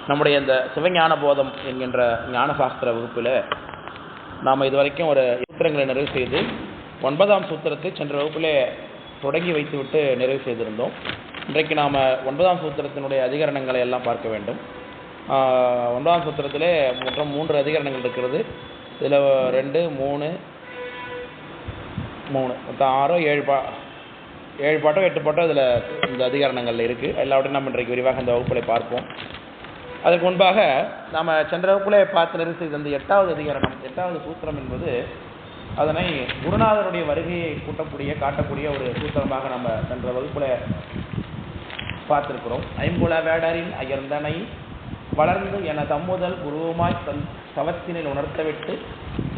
நம்முடைய இந்த சிவஞான போதம் என்கின்ற ஞானசாஸ்திர வகுப்பில் நாம் இதுவரைக்கும் ஒரு சூத்திரங்களை நிறைவு செய்து 9ஆம் சூத்திரத்தை சென்ற வகுப்பிலே தொடங்கி வைத்துவிட்டு நிறைவு செய்திருந்தோம். இன்றைக்கு நாம் 9ஆம் சூத்திரத்தினுடைய அதிகரணங்களை எல்லாம் பார்க்க வேண்டும். 9ஆம் சூத்திரத்திலே மொத்தம் 3 அதிகரணங்கள் இருக்கிறது. இதில் 2, 3 மொத்தம் 6, 7 பாட்டோ 8 பாட்டோ இதில் இந்த அதிகரணங்கள் இருக்குது. எல்லாவற்றையும் நம்ம இன்றைக்கு விரிவாக இந்த வகுப்பில் பார்ப்போம். அதற்கு முன்பாக நாம் சென்ற வகுப்பிலே பார்த்து நிறைவு செய்த இந்த 8வது அதிகரணம், 8வது சூத்திரம் என்பது அதனை குருநாதருடைய வருகையை காட்டக்கூடிய ஒரு சூத்திரமாக நம்ம சென்ற வகுப்பில் பார்த்திருக்கிறோம். ஐம்புல வேடரின் அயர்ந்தனை வளர்ந்து என தம்முதல் குருவுமாய் தவத்தினில் உணர்த்தவிட்டு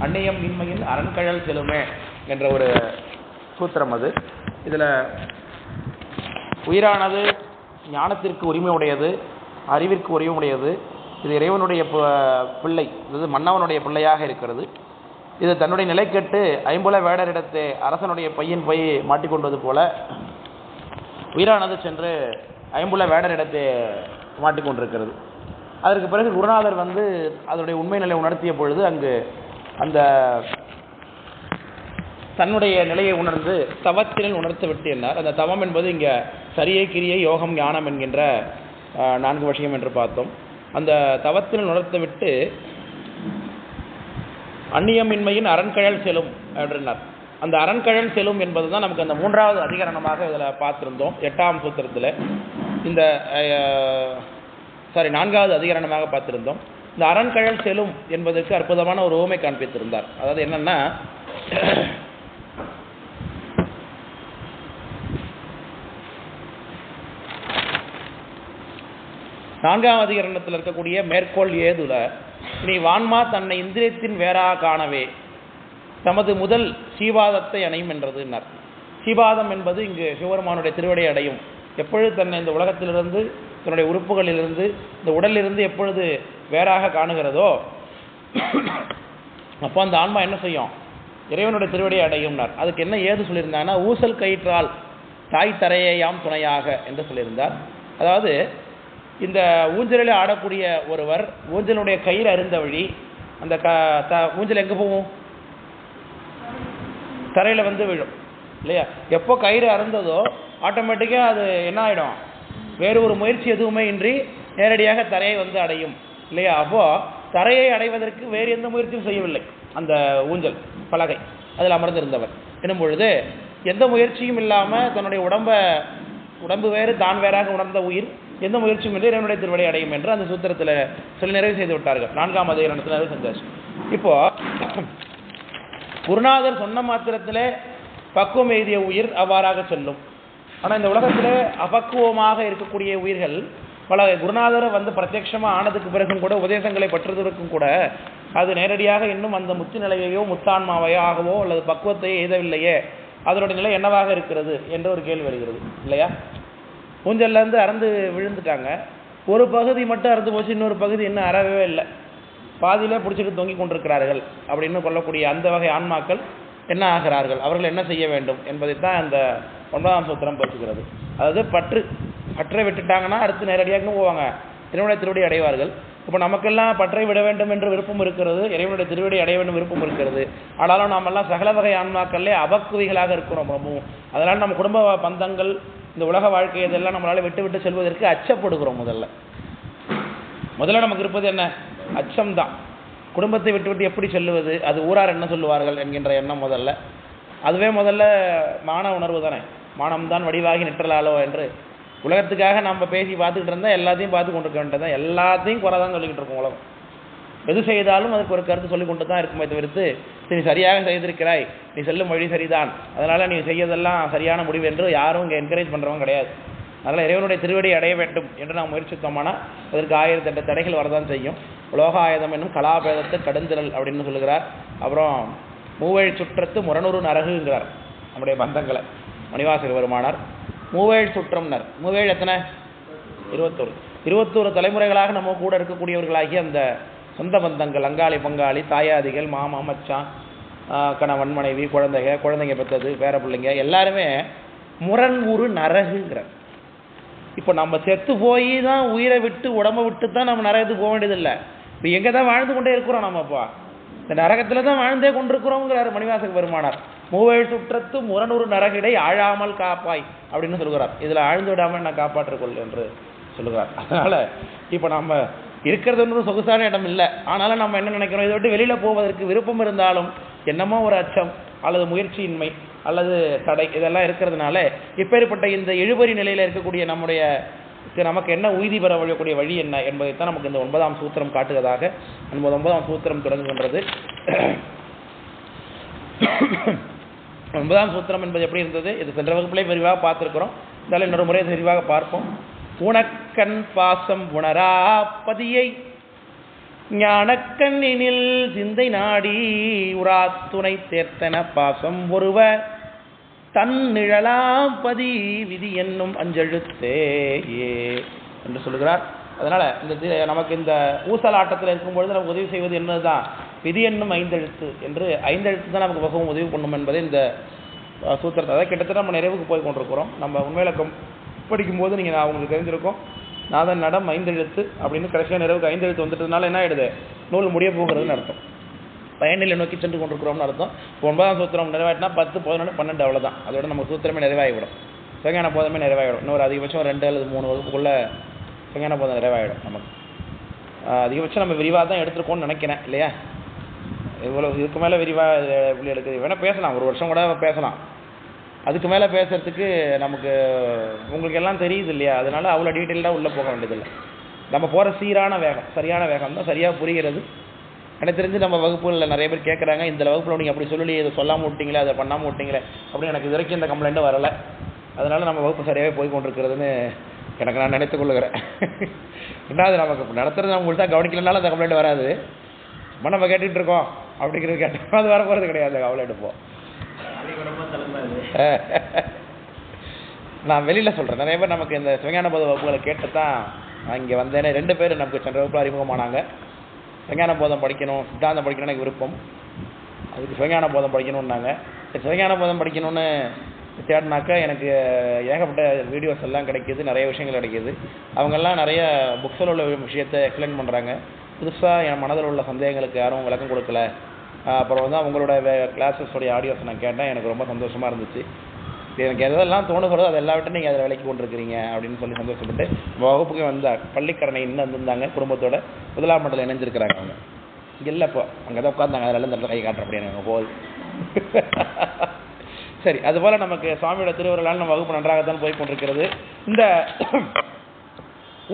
அந்நியம் இன்மையின் அரண்கழல் செலுமே என்ற ஒரு சூத்திரம். அது இதில் உயிரானது ஞானத்திற்கு உரிமை உடையது, அறிவிற்கு உரிமை உடையது. இது இறைவனுடைய பிள்ளை, இது மன்னவனுடைய பிள்ளையாக இருக்கிறது. இது தன்னுடைய நிலை கெட்டு ஐம்புல வேடரிடத்தை அரசனுடைய பையன் போய் மாட்டிக்கொண்டது போல உயிரானது சென்று ஐம்புல வேடரிடத்தை மாட்டிக்கொண்டிருக்கிறது. அதற்கு பிறகு குருநாதர் அதனுடைய உண்மை நிலை உணர்த்திய பொழுது அங்கு அந்த தன்னுடைய நிலையை உணர்ந்து தவத்தினில் உணர்த்து விட்டு என்னார். அந்த தவம் என்பது இங்கே சரியை, கிரியை, யோகம், ஞானம் என்கின்ற 4 விஷயம் என்று பார்த்தோம். அந்த தவத்தினில் உணர்த்து விட்டு அந்நியமின்மையின் அரண்கழல் செலும் அப்படின்னார். அந்த அரண்கழல் செலும் என்பது தான் நமக்கு அந்த 3வது அதிகரணமாக இதில் பார்த்துருந்தோம். 8ஆம் சூத்திரத்தில் இந்த 4வது அதிகரணமாக பார்த்திருந்தோம். இந்த அரண்கழல் செலும் என்பதற்கு அற்புதமான ஒரு உவமை காண்பித்திருந்தார். அதாவது என்னன்னா, நான்காம் அதிகரணத்தில் இருக்கக்கூடிய மேற்கோள் ஏதுல நீ வான்மா தன்னை இந்திரியத்தின் வேறா காணவே தமது முதல் சீவாதத்தை அணையும் என்றதுன்னார். சீவாதம் என்பது இங்கு சிவபெருமானுடைய திருவடி அடையும். எப்பொழுது தன்னை இந்த உலகத்திலிருந்து, தன்னுடைய உறுப்புகளிலிருந்து, இந்த உடலிலிருந்து எப்பொழுது வேறாக காணுகிறதோ அப்போ அந்த ஆன்மா என்ன செய்யும்? இறைவனுடைய திருவடியை அடையும்னார். அதுக்கு என்ன ஏது சொல்லியிருந்தாங்கன்னா, ஊசல் கயிற்றால் தாய் தரையாம் துணையாக என்று சொல்லியிருந்தார். அதாவது இந்த ஊஞ்சலில் ஆடக்கூடிய ஒருவர் ஊஞ்சலுடைய கயிறு அருந்த வழி அந்த ஊஞ்சல் எங்கே போகும்? தரையில் விழும் இல்லையா? எப்போ கயிறு அருந்ததோ ஆட்டோமேட்டிக்காக அது என்ன ஆகிடும்? வேறு ஒரு முயற்சி எதுவுமே இன்றி நேரடியாக தரையை அடையும் இல்லையா? அப்போது தரையை அடைவதற்கு வேறு எந்த முயற்சியும் செய்யவில்லை அந்த ஊஞ்சல் பலகை அதில் அமர்ந்திருந்தவர் என்னும் பொழுது எந்த முயற்சியும் இல்லாமல் தன்னுடைய உடம்பு வேறு தான் வேறாக உணர்ந்த உயிர் எந்த முயற்சியும் இன்றி இறைவனுடைய திருவடி அடையும் என்று அந்த சூத்திரத்தில் சொல்லி நிறைவு செய்து விட்டார்கள். 4ஆம் அதிகரணத்தில் நிறைவு செஞ்சாச்சு. இப்போ குருநாதர் சொன்ன மாத்திரத்திலே பக்குவம் எய்திய உயிர் அவ்வாறாக செல்லும். ஆனால் இந்த உலகத்திலே அபக்குவமாக இருக்கக்கூடிய உயிர்கள் பல குருநாதர் பிரத்யட்சமாக ஆனதுக்கு பிறகும் கூட உபதேசங்களை பற்றுவதற்கும் கூட அது நேரடியாக இன்னும் அந்த முத்து நிலையையோ முத்தான்மாவையோ ஆகவோ அல்லது பக்குவத்தையோ எய்தவில்லையே, அதனுடைய நிலை என்னவாக இருக்கிறது என்ற ஒரு கேள்வி வருகிறது இல்லையா? ஊஞ்சல்லேருந்து அறந்து விழுந்துட்டாங்க, ஒரு பகுதி மட்டும் அறந்து போச்சு, இன்னொரு பகுதி இன்னும் அறவே இல்லை, பாதியிலே பிடிச்சிட்டு தொங்கி கொண்டிருக்கிறார்கள் அப்படின்னு கொள்ளக்கூடிய அந்த வகை ஆன்மாக்கள் என்ன ஆகிறார்கள், அவர்கள் என்ன செய்ய வேண்டும் என்பதைத்தான் அந்த 9ஆம் சூத்திரம் பேசுகிறது. அதாவது பற்றை விட்டுட்டாங்கன்னா அடுத்து நேரடியாக போவாங்க, இறைவனுடைய திருவடி அடைவார்கள். இப்போ நமக்கெல்லாம் பற்றை விட வேண்டும் என்று விருப்பம் இருக்கிறது, இறைவனுடைய திருவடி அடைய வேண்டும் விருப்பம் இருக்கிறது. ஆனாலும் நாமெல்லாம் சகல வகை ஆன்மாக்கள்லே அபக்குவிகளாக இருக்கிறோம் ரொம்பவும். அதனால் நம்ம குடும்ப பந்தங்கள், இந்த உலக வாழ்க்கை இதெல்லாம் நம்மளால் விட்டு செல்வதற்கு அச்சப்படுகிறோம். முதல்ல நமக்கு இருப்பது என்ன? அச்சம்தான். குடும்பத்தை விட்டு எப்படி செல்லுவது, அது ஊரார் என்ன சொல்லுவார்கள் என்கின்ற எண்ணம் அதுவே முதல்ல மான உணர்வு தானே. மானம்தான் வடிவாகி நிற்றலாலோ என்று உலகத்துக்காக நம்ம பேசி பார்த்துக்கிட்டு இருந்தால் எல்லாத்தையும் பார்த்து கொண்டிருக்க வேண்டியதான். எல்லாத்தையும் குறை தான் சொல்லிக்கிட்டு இருக்கோம். உலகம் எது செய்தாலும் அதுக்கு ஒரு கருத்து சொல்லி கொண்டு தான் இருக்குமே தவிர்த்து நீ சரியாக செய்திருக்கிறாய், நீ செல்லும் வழி சரிதான், அதனால் நீ செய்யதெல்லாம் சரியான முடிவு என்று யாரும் இங்கே என்கரேஜ் பண்ணுறவங்க கிடையாது. அதனால் இறைவனுடைய திருவடி அடைய வேண்டும் என்று நாம் முயற்சித்தோம்னா அதற்கு 1008 தடைகள் வரதான் செய்யும். உலோகாயுதம் என்னும் கலாபேதத்தை கடுந்திரல் அப்படின்னு சொல்லுகிறார். அப்புறம் மூவேழு சுற்றத்து முரணூறு நரகுங்கிறார் நம்முடைய பந்தங்களை மணிவாசகர் பெருமானார். மூவேழு சுற்றம்னர், மூவேழு எத்தனை? 21 தலைமுறைகளாக நம்ம கூட இருக்கக்கூடியவர்களாகிய அந்த சொந்த பந்தங்கள், அங்காளி பங்காளி, தாயாதிகள், மாமா மச்சான், கணவன் மனைவி, குழந்தைங்க பெற்றது, பேர பிள்ளைங்க எல்லாருமே முரண் உரு நரகுங்கிறார். இப்போ நம்ம செத்து போய் தான் உயிரை விட்டு உடம்பை விட்டு தான் நம்ம நரகத்துக்கு போக வேண்டியதில்லை. இப்போ எங்கே தான் வாழ்ந்து கொண்டே இருக்கிறோம் நம்மப்பா, இந்த நரகத்தில் தான் வாழ்ந்தே கொண்டிருக்கிறோங்கிறார் மணிவாசக பெருமானார். மூவேழ் சுற்றத்து முரநூறு நரகிடை ஆழாமல் காப்பாய் அப்படின்னு சொல்கிறார். இதில் ஆழ்ந்து விடாமல் நான் காப்பாற்றிக்கொள் என்று சொல்லுகிறார். அதனால் இப்போ நம்ம இருக்கிறது ஒன்றும் சொகுசான இடம் இல்லை. ஆனாலும் நம்ம என்ன நினைக்கிறோம், இதை விட்டு வெளியில் போவதற்கு விருப்பம் இருந்தாலும் என்னமோ ஒரு அச்சம் அல்லது முயற்சியின்மை அல்லது தடை இதெல்லாம் இருக்கிறதுனால இப்பேற்பட்ட இந்த இழுபறி நிலையில் இருக்கக்கூடிய நம்முடைய நமக்கு என்ன உய்தி பெற வழக்கூடிய வழி என்ன என்பதைத்தான் நமக்கு இந்த 9ஆம் சூத்திரம் காட்டுவதாக 9ஆம் சூத்திரம் தொடங்குகின்றது. 9ஆம் சூத்திரம் என்பது எப்படி இருந்தது, இது சென்ற வகுப்பிலே விரிவாக பார்த்துருக்கிறோம். இருந்தாலும் இன்னொரு முறை விரிவாக பார்ப்போம். உனக்கண் பாசம் உணரா பதியை ஞானக்கண்ணினில் சிந்தை நாடி உரா துணை தேர்த்தன பாசம் ஒருவ தன் நிழலாம் பதி விதி என்னும் அஞ்செழுத்தே என்று சொல்லுகிறார். அதனால் இந்த நமக்கு இந்த ஊசலாட்டத்தில் இருக்கும்பொழுது நமக்கு உதவி செய்வது என்னதுதான், விதி என்னும் 5 எழுத்து என்று 5 எழுத்து தான் நமக்கு மிகவும் உதவி பண்ணும் என்பதை இந்த சூத்திரத்தை அதை கிட்டத்தட்ட நம்ம நிறைவுக்கு போய் கொண்டிருக்கிறோம். நம்ம உண்மையிலக்கம் படிக்கும்போது நீங்கள் அவங்களுக்கு தெரிஞ்சிருக்கோம், நாதன் நடம் 5 எழுத்து அப்படின்னு கடைசியாக நிறைவுக்கு 5 எழுத்து வந்துட்டதுனால என்ன ஆகிடுது, நூல் முடிய போகிறதுன்னு அர்த்தம், பயனிலை நோக்கி சென்று கொண்டிருக்கிறோம்னு அர்த்தம். இப்போ 9ஆம் சூத்திரம் நிறைவாயிட்டா 10, 11, 12 அவ்வளோதான். அதோட நம்ம சூத்திரமே நிறைவாகிவிடும், சங்ஞான போதமே நிறைவாகிடும். இன்னொரு அதிகபட்சம் 2 அல்லது 3 வகுப்புக்குள்ளே சங்ஞான போதம் நிறைவாகிடும். நமக்கு அதிகபட்சம் நம்ம விரிவாக தான் எடுத்துருக்கோம்னு நினைக்கிறேன் இல்லையா. இவ்வளோ இதுக்கு மேலே விரிவாக எப்படி எடுக்குது வேணால் பேசலாம், 1 வருஷம் கூட பேசலாம். அதுக்கு மேலே பேசுகிறதுக்கு நமக்கு உங்களுக்கு எல்லாம் தெரியுது இல்லையா, அதனால் அவ்வளோ டீட்டெயிலாக உள்ளே போக வேண்டியதில்லை. நம்ம போகிற சீரான வேகம் சரியான வேகம் தான் சரியாக புரிகிறது. எனக்கு தெரிஞ்சு நம்ம வகுப்புகளில் நிறைய பேர் கேட்குறாங்க, இந்த வகுப்பில் நீங்கள் அப்படி சொல்லி இதை சொல்லாமல் விட்டீங்களே அதை பண்ணாமல் விட்டீங்களே அப்படின்னு. எனக்கு இது வரைக்கும் இந்த கம்ப்ளைண்ட்டும் வரலை. அதனால் நம்ம வகுப்பு சரியாகவே போய் கொண்டிருக்கிறதுன்னு எனக்கு நான் நினைத்து கொள்ளுகிறேன். ரெண்டாவது நமக்கு நடத்துறது நம்ம முழுசாக கவனிக்கலனாலும் அந்த கம்ப்ளைண்ட் வராது. சும்மா நம்ம கேட்டுகிட்டு இருக்கோம் அப்படிங்கிறது கேட்டால் அது வர போகிறது கிடையாது. கம்ப்ளைண்ட் இப்போது நான் வெளியில் சொல்கிறேன், நிறைய பேர் நமக்கு இந்த சிவஞான போத வகுப்புகளை கேட்டு தான் நான் இங்கே வந்தேனே. 2 பேர் நமக்கு சென்ற வகுப்பில் அறிமுகமானாங்க. சிவஞான போதம் படிக்கணும், சித்தாந்தம் படிக்கணும்னு எனக்கு விருப்பம், அதுக்கு சிவஞான போதம் படிக்கணும்னாங்க. சிவஞான போதம் படிக்கணும்னு தேடினாக்கா எனக்கு ஏகப்பட்ட வீடியோஸ் எல்லாம் கிடைக்கிது, நிறைய விஷயங்கள் கிடைக்கிது. அவங்கெல்லாம் நிறைய புக்ஸில் உள்ள விஷயத்தை எக்ஸ்பிளைன் பண்ணுறாங்க. புதுசாக என் மனதில் உள்ள சந்தேகங்களுக்கு யாரும் விளக்கம் கொடுக்கல. அப்புறம் வந்து அவங்களோட கிளாஸஸோடைய ஆடியோஸ் நான் கேட்டேன், எனக்கு ரொம்ப சந்தோஷமாக இருந்துச்சு. எனக்கு எதெல்லாம் தோணுகிறதோ அது எல்லாவற்றையும் நீங்கள் அதில் விலைக்கு கொண்டிருக்கிறீங்க அப்படின்னு சொல்லி சந்தோஷப்பட்டு வகுப்புக்கு வந்தார். பள்ளிக்கரணை இன்னும் வந்திருந்தாங்க, குடும்பத்தோட முதலாம் மண்டலம் இணைஞ்சிருக்கிறாங்க. அவங்க இங்கே இல்லை, இப்போ அங்கே தான் உட்காந்தாங்க, அதில் இந்த கை காட்டுற அப்படின்னு எனக்கு போகுது. சரி, அதுபோல் நமக்கு சுவாமியோட திருவருளால் நம்ம வகுப்பு நன்றாகத்தான் போய் கொண்டிருக்கிறது. இந்த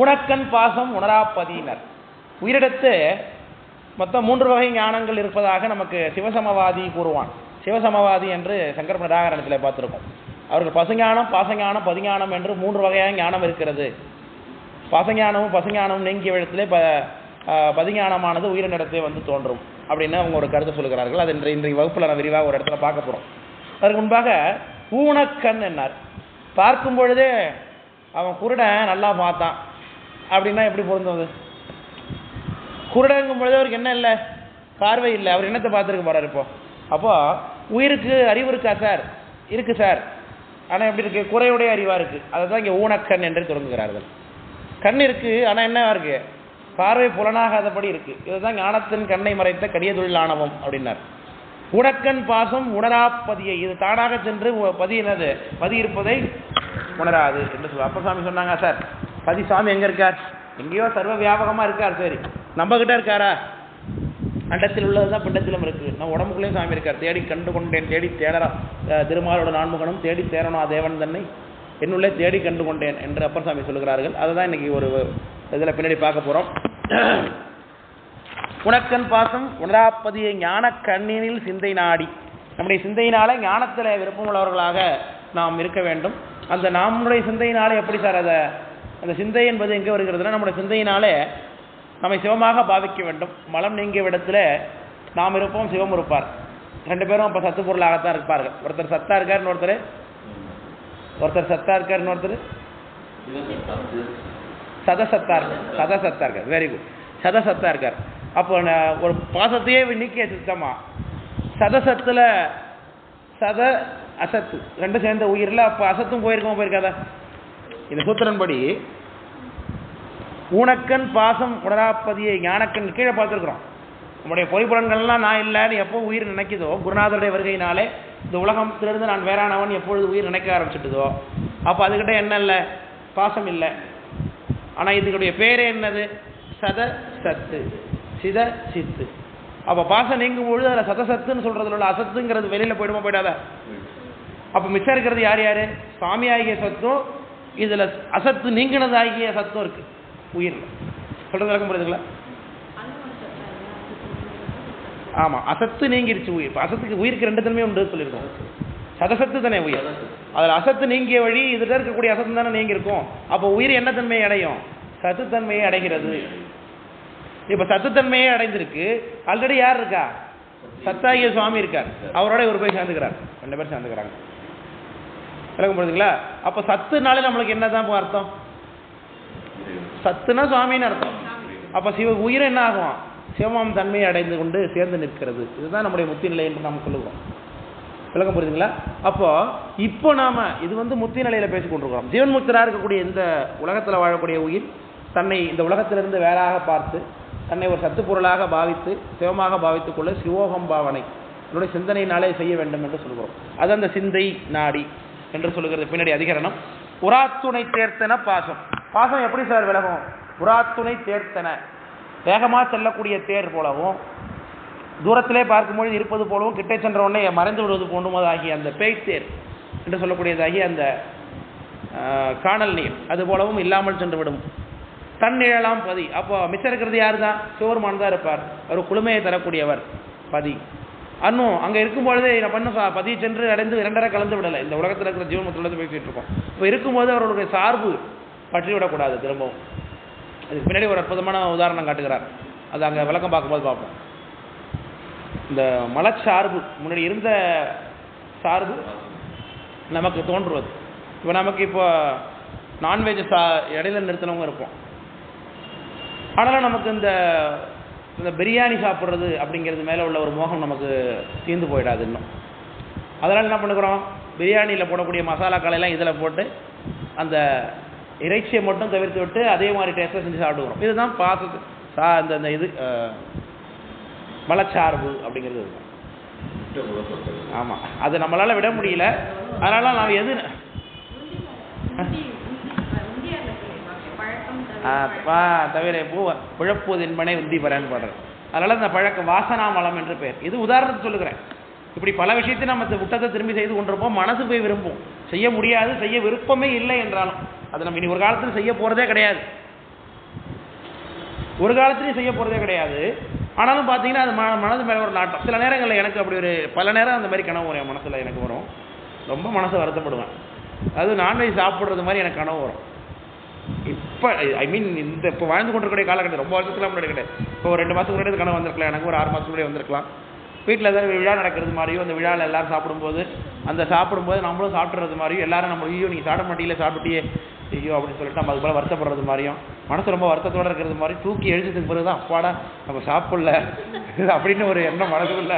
உனக்கண் பாசம் உணராப்பதியினர் உயிரிடத்து மொத்தம் 3 வகை ஞானங்கள் இருப்பதாக நமக்கு சிவசமவாதி கூறுவான். சிவசமவாதி என்று சங்கர நிராகரணத்தில் பார்த்துருக்கோம். அவர்கள் பசுஞானம், பாசஞானம், பதிஞானம் என்று 3 வகையான ஞானம் இருக்கிறது. பாசஞானமும் பசுஞானமும் நீங்கிய இடத்திலே பதிஞானமானது உயிரினிடத்தை வந்து தோன்றும் அப்படின்னு அவங்க ஒரு கருத்தை சொல்கிறார்கள். அது இன்றைய வகுப்பில் நான் விரிவாக ஒரு இடத்துல பார்க்க போகிறோம். அதற்கு முன்பாக ஊனக்கண் என்னார். பார்க்கும் பொழுதே அவன் குருடன் நல்லா பார்த்தான் அப்படின்னா எப்படி பொருந்தது? குருடங்கும் பொழுது அவருக்கு என்ன இல்லை, பார்வை இல்லை, அவர் என்னத்தை பார்த்துருக்க போகிறார் இப்போ. அப்போ உயிருக்கு அறிவு இருக்கா சார்? இருக்குது சார், ஆனால் எப்படி இருக்குது, குறையுடைய அறிவாக இருக்குது. அதை தான் இங்கே ஊனக்கண் என்று தொடங்குகிறார்கள். கண் இருக்குது, ஆனால் என்னவா இருக்குது, பார்வை புலனாகாதபடி இருக்குது. இதுதான் ஞானத்தின் கண்ணை மறைத்த கடிய தொழில் ஆணவம் அப்படின்னார். உனக்கண் பாசம் உணராப்பதியை, இது தானாக சென்று பதி என்னது, பதி இருப்பதை உணராது என்று சொல்லுவார். அப்ப சாமி சொன்னாங்க, சார் பதி சாமி எங்கே இருக்கார்? எங்கேயோ சர்வ வியாபகமாக இருக்கார். சரி, நம்மகிட்ட இருக்காரா? அண்டத்தில் உள்ளதுதான் பிண்டத்திலும் இருக்கு. நம்ம உடம்புக்குள்ளேயும் சாமி இருக்கார். தேடி கண்டு கொண்டேன் தேடி தேடரா திருமாலோட நான்முகனும் தேடி தேரணும் தேவன் தன்னை என்னுள்ளே தேடி கண்டு கொண்டேன் என்று அப்பர் சாமி சொல்லுகிறார்கள். அதுதான் இன்னைக்கு ஒரு இதில் பின்னாடி பார்க்க போகிறோம். உனக்கண் பாசம் உணராப்பதியை ஞான கண்ணினில் சிந்தை நாடி, நம்முடைய சிந்தையினாலே ஞானத்தில் விருப்பமுள்ளவர்களாக நாம் இருக்க வேண்டும். அந்த நம்முடைய சிந்தையினாலே எப்படி சார் அந்த சிந்தை என்பது எங்கே வருகிறதுனா, நம்முடைய சிந்தையினாலே நம்மை சிவமாக பாவிக்க வேண்டும். மலம் நீங்கிய இடத்துல நாம் இருப்போம், சிவம் இருப்பார். 2 பேரும் இப்போ சத்து பொருளாகத்தான் இருப்பார்கள். ஒருத்தர் சத்தா இருக்கார், ஒருத்தர் சத்தா இருக்கார், இன்னொருத்தர் சதசத்தா இருக்கார். வெரி குட், சதசத்தா இருக்கார். அப்போ ஒரு பாசத்தையே நீக்கிய சித்தமா சதசத்தில் சத அசத்து 2 சேர்ந்த உயிரில் அப்போ அசத்தும் போயிருக்காதா? இந்த சூத்திரன்படி ஊனக்கண் பாசம் உணராப்பதியை ஞானக்கண் கீழே பார்த்துருக்குறோம். நம்முடைய பொறிப்புலன்கள்லாம் நான் இல்லைன்னு எப்போ உயிர் நினைக்குதோ, குருநாதருடைய வருகையினாலே இந்த உலகத்திலிருந்து நான் வேறானவன் எப்பொழுது உயிர் நினைக்க ஆரம்பிச்சுட்டுதோ, அப்போ அதுக்கிட்ட என்ன இல்லை, பாசம் இல்லை. ஆனால் இதுக்குடைய பேரே என்னது, சத சத்து, சித சித்து. அப்போ பாசம் நீங்கும் பொழுது அதில் சதசத்துன்னு சொல்கிறதுல உள்ள அசத்துங்கிறது வெளியில் போயிடுமா போயிடாதா? அப்போ மிச்சம் இருக்கிறது யார் யார், சுவாமி ஆகிய சத்தும் இதில் அசத்து நீங்கினது ஆகிய சத்தும் இருக்குது உயிரில். சொல்கிறது விளக்கம் புரியுதுங்களா? ஆமாம், அசத்து நீங்கிருச்சு உயிர். இப்போ அசத்துக்கு உயிருக்கு 2 தன்மை உண்டு சொல்லியிருக்கோம். சதசத்து தானே உயிர், அதில் அசத்து நீங்கிய வழி இதில் இருக்கக்கூடிய அசத்து தானே நீங்கி இருக்கும். அப்போ உயிர் என்ன தன்மையை அடையும், சத்துத்தன்மையை அடைகிறது. இப்போ சத்துத்தன்மையே அடைந்திருக்கு. ஆல்ரெடி யார் இருக்கா, சத்தாகிய சுவாமி இருக்கார், அவரோட ஒரு போய் சேர்ந்துக்கிறார், 2 பேர் சேர்ந்துக்கிறாங்க. விளக்கம் புரியுதுங்களா? அப்போ சத்துனாலே நம்மளுக்கு என்னதான் அர்த்தம், சத்துனா சுவாமின்னு அர்த்தம். அப்போ உயிர் என்ன ஆகும், சிவமாம் தன்மையை அடைந்து கொண்டு சேர்ந்து நிற்கிறது. இதுதான் நம்முடைய முத்தி நிலை என்று நாம் சொல்லுவோம். விளக்கம் புரியுதுங்களா? அப்போ இப்போ நாம இது முத்தி நிலையில பேசிக்கொண்டிருக்கிறோம். ஜீவன் முக்தராக இருக்கக்கூடிய இந்த உலகத்தில் வாழக்கூடிய உயிர் தன்னை இந்த உலகத்திலிருந்து வேறாக பார்த்து தன்னை ஒரு சத்து பொருளாக பாவித்து சிவமாக பாவித்துக் கொள்ள சிவோகம் பாவனை என்னுடைய சிந்தனையினாலே செய்ய வேண்டும் என்று சொல்கிறோம். அது அந்த சிந்தை நாடி என்று சொல்லுகிறது பின்னாடி அதிகரணம். உராத்துணை தேர்த்தன பாசம். பாசம் எப்படி சார் விலகும், உராத்துணை தேர்த்தன வேகமாக செல்லக்கூடிய தேர் போலவும் தூரத்திலே பார்க்கும்பொழுது இருப்பது போலவும் கிட்டே சென்ற உடனே மறைந்து விடுவது போன்றும் ஆகிய அந்த பேய்த்தேர் என்று சொல்லக்கூடியதாகிய அந்த காணல் நீர் அது போலவும் இல்லாமல் சென்று விடும். தன் நிழலாம் பதி. அப்போ மிச்சம் இருக்கிறது யார் தான், சிவருமான் தான் இருப்பார். அவர் குளுமையை தரக்கூடியவர் பதி. அன்னும் அங்கே இருக்கும்பொழுது நான் பண்ண பதி சென்று அடைந்து 2 கலந்து விடலை. இந்த உலகத்தில் இருக்கிற ஜீவன் மொத்தத்தில் பேசிகிட்டு இருக்கோம். இப்போ இருக்கும்போது அவருடைய சார்பு பற்றி விடக்கூடாது. திரும்பவும் அதுக்கு பின்னாடி ஒரு அற்புதமான உதாரணம் காட்டுகிறார். அது அங்கே விளக்கம் பார்க்கும்போது பார்ப்போம். இந்த மலச்சார்பு முன்னாடி இருந்த சார்பு நமக்கு தோன்றுவது. இப்போ நமக்கு இப்போ நான்வெஜ் இடையில நிறுத்தினவங்க இருப்போம். ஆனாலும் நமக்கு இந்த பிரியாணி சாப்பிட்றது அப்படிங்கிறது மேலே உள்ள ஒரு மோகம் நமக்கு தீர்ந்து போயிடாது இன்னும். அதனால் என்ன பண்ணுக்கிறோம், பிரியாணியில் போடக்கூடிய மசாலாக்களையெல்லாம் இதில் போட்டு அந்த இறைச்சியை மட்டும் தவிர்த்து விட்டு அதே மாதிரி டேஸ்ட்டில் செஞ்சு சாப்பிடுவோம். இதுதான் பாசத்து இந்த இது மலச்சார்பு அப்படிங்கிறது. ஆமாம், அது நம்மளால் விட முடியல. அதனால நான் எது தவிர பிழப்போது என்பனை உந்தி பரன்னு பாடுறேன். அதனால இந்த பழக்கம் வாசனா மலம் என்று பெயர். இது உதாரணத்துக்கு சொல்லுகிறேன். இப்படி பல விஷயத்தை நம்ம விட்டத்தை திரும்பி செய்து கொண்டிருப்போம். மனசு போய் விரும்பும், செய்ய முடியாது, செய்ய விருப்பமே இல்லை என்றாலும் அது நம்ம இனி ஒரு காலத்தில் செய்ய போகிறதே கிடையாது. ஒரு காலத்திலையும் செய்ய போகிறதே கிடையாது. ஆனாலும் பார்த்தீங்கன்னா அது மனது மேலே ஒரு நாட்டம். சில நேரங்களில் எனக்கு அப்படி பல நேரம் அந்த மாதிரி கனவு வரும். என் மனசில் எனக்கு வரும், ரொம்ப மனசை வருத்தப்படுவேன். அது நான்வெஜ் சாப்பிட்றது மாதிரி எனக்கு கனவு வரும். இப்போ இப்போ வாழ்ந்து கொண்டிருக்கக்கூடிய காலகட்டம் ரொம்ப வருஷத்துல முன்னாடி கிடையாது. இப்போ ஒரு 2 மாதத்துக்கு முன்னாடி கனவு வந்திருக்கலாம், எனக்கு ஒரு 6 மாதத்துக்கு முன்னாடி வந்திருக்கலாம். வீட்டில் ஏதாவது விழா நடக்கிறது மாதிரியும் அந்த விழாவில் எல்லாரும் சாப்பிடும்போது நம்மளும் சாப்பிட்றது மாதிரியும் எல்லாரும் நம்ம ஐயோ நீங்கள் சாப்பிட மாட்டீங்களே சாப்பிட்டியே ஐயோ அப்படின்னு சொல்லிட்டு நம்ம அது போல வருத்தப்படுறது மாதிரியும் மனசு ரொம்ப வருத்தத்தோடு இருக்கிறது மாதிரி தூக்கி எழுதியதுக்கு பிறகு தான் அப்பாடா நம்ம சாப்பிடல அப்படின்னு ஒரு எண்ணம் மனசுக்குள்ள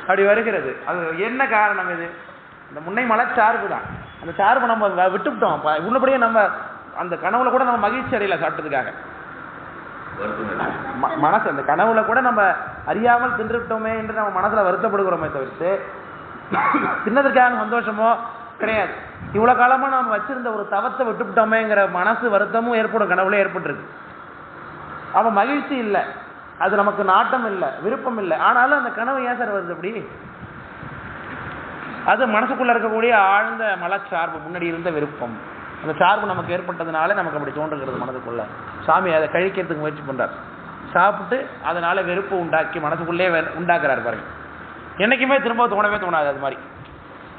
அப்படி வருகிறது. அது என்ன காரணம்? இது இந்த முன்னை மலச்சார்பு தான். அந்த சார்பை நம்ம விட்டுவிட்டோம். உள்ளபடியே நம்ம அந்த கனவுல கூட நம்ம மகிழ்ச்சி அடையல சாப்பிட்டதுக்காக. மனசு அந்த கனவுல கூட நம்ம அறியாமல் தின்றுவிட்டோமே என்று நம்ம மனசுல வருத்தப்படுகிறோமே தவிர்த்து தின்னதற்கான சந்தோஷமோ கிடையாது. இவ்வளவு காலமா நம்ம வச்சிருந்த ஒரு தவத்தை விட்டுவிட்டோமேங்கிற மனசு வருத்தமும் ஏற்படும், கனவுல ஏற்பட்டுருக்கு. அப்ப மகிழ்ச்சி இல்லை, அது நமக்கு நாட்டம் இல்லை, விருப்பம் இல்லை. ஆனாலும் அந்த கனவு ஏன் சார் வருது அப்படி? அது மனசுக்குள்ள இருக்கக்கூடிய ஆழ்ந்த மலச்சார்பு, முன்னாடி இருந்த விருப்பம். அந்த சார்பு நமக்கு ஏற்பட்டதுனால நமக்கு அப்படி தோன்றுகிறது மனதுக்குள்ள. சாமி அதை கழிக்கிறதுக்கு முயற்சி பண்றார். சாப்பிட்டு அதனால வெறுப்பு உண்டாக்கி மனசுக்குள்ளே உண்டாக்குறாரு பாருங்க. என்னைக்குமே திரும்ப தோணவே தோணாது அது மாதிரி.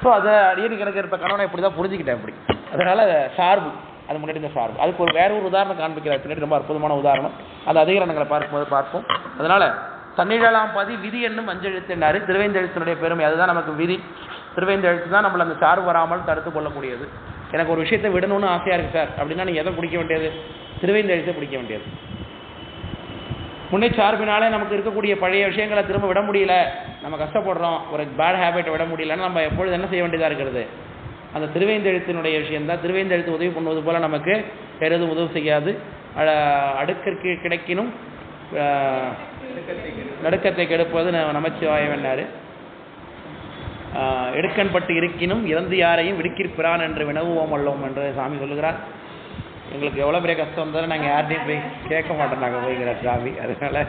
ஸோ அதை அடியடி கிடக்கிற கணவனை இப்படி தான் புரிஞ்சுக்கிட்டேன் அப்படி. அதனால சார்பு அது முன்னாடி இந்த சார்பு அதுக்கு ஒரு வேற ஒரு உதாரணம் காண்பிக்கிறார் பின்னாடி, ரொம்ப அற்புதமான உதாரணம். அந்த அதிகாரங்களை பார்க்கும்போது பார்ப்போம். அதனால தன்னிழலாம் பதி விதி என்னும் அஞ்செழுத்து என்னாரு. திருவேந்தெழுத்தினுடைய பெருமை அதுதான் நமக்கு விதி. திருவேந்தெழுத்து தான் நம்மளை அந்த சார்பு வராமல் தடுத்து கொள்ளக்கூடியது. எனக்கு ஒரு விஷயத்தை விடணும்னு ஆசையா இருக்கு சார் அப்படின்னா நீங்க எதை பிடிக்க வேண்டியது? திருவேந்தெழுத்தை பிடிக்க வேண்டியது. முன்னே சார்பினாலே நமக்கு இருக்கக்கூடிய பழைய விஷயங்களை திரும்ப விட முடியல, நம்ம கஷ்டப்படுறோம், ஒரு பேட் ஹேபிட்டை விட முடியலன்னு நம்ம எப்பொழுது என்ன செய்ய வேண்டியதாக இருக்கிறது? அந்த திருவேந்தெழுத்தினுடைய விஷயம்தான். திருவேந்தெழுத்து உதவி பண்ணுவது போல் நமக்கு வேறு எதுவும் உதவி செய்யாது. அடுக்கிற்கு கிடைக்கினும் நடுக்கத்தை கெடுப்பது நமச்சிவாயவன்னாரு. எடுக்கன்பட்டு இருக்கினும் இறந்து யாரையும் விடுக்கிற்பிறான் என்று வினவுவோம் அல்லோம் என்று சாமி சொல்லுகிறார். எங்களுக்கு எவ்வளோ பெரிய கஷ்டம் இருந்தாலும் நாங்கள் யார்ட்டையும் போய் கேட்க மாட்டோம் நாங்கள் போய்கிறார் சாமி. அதனால்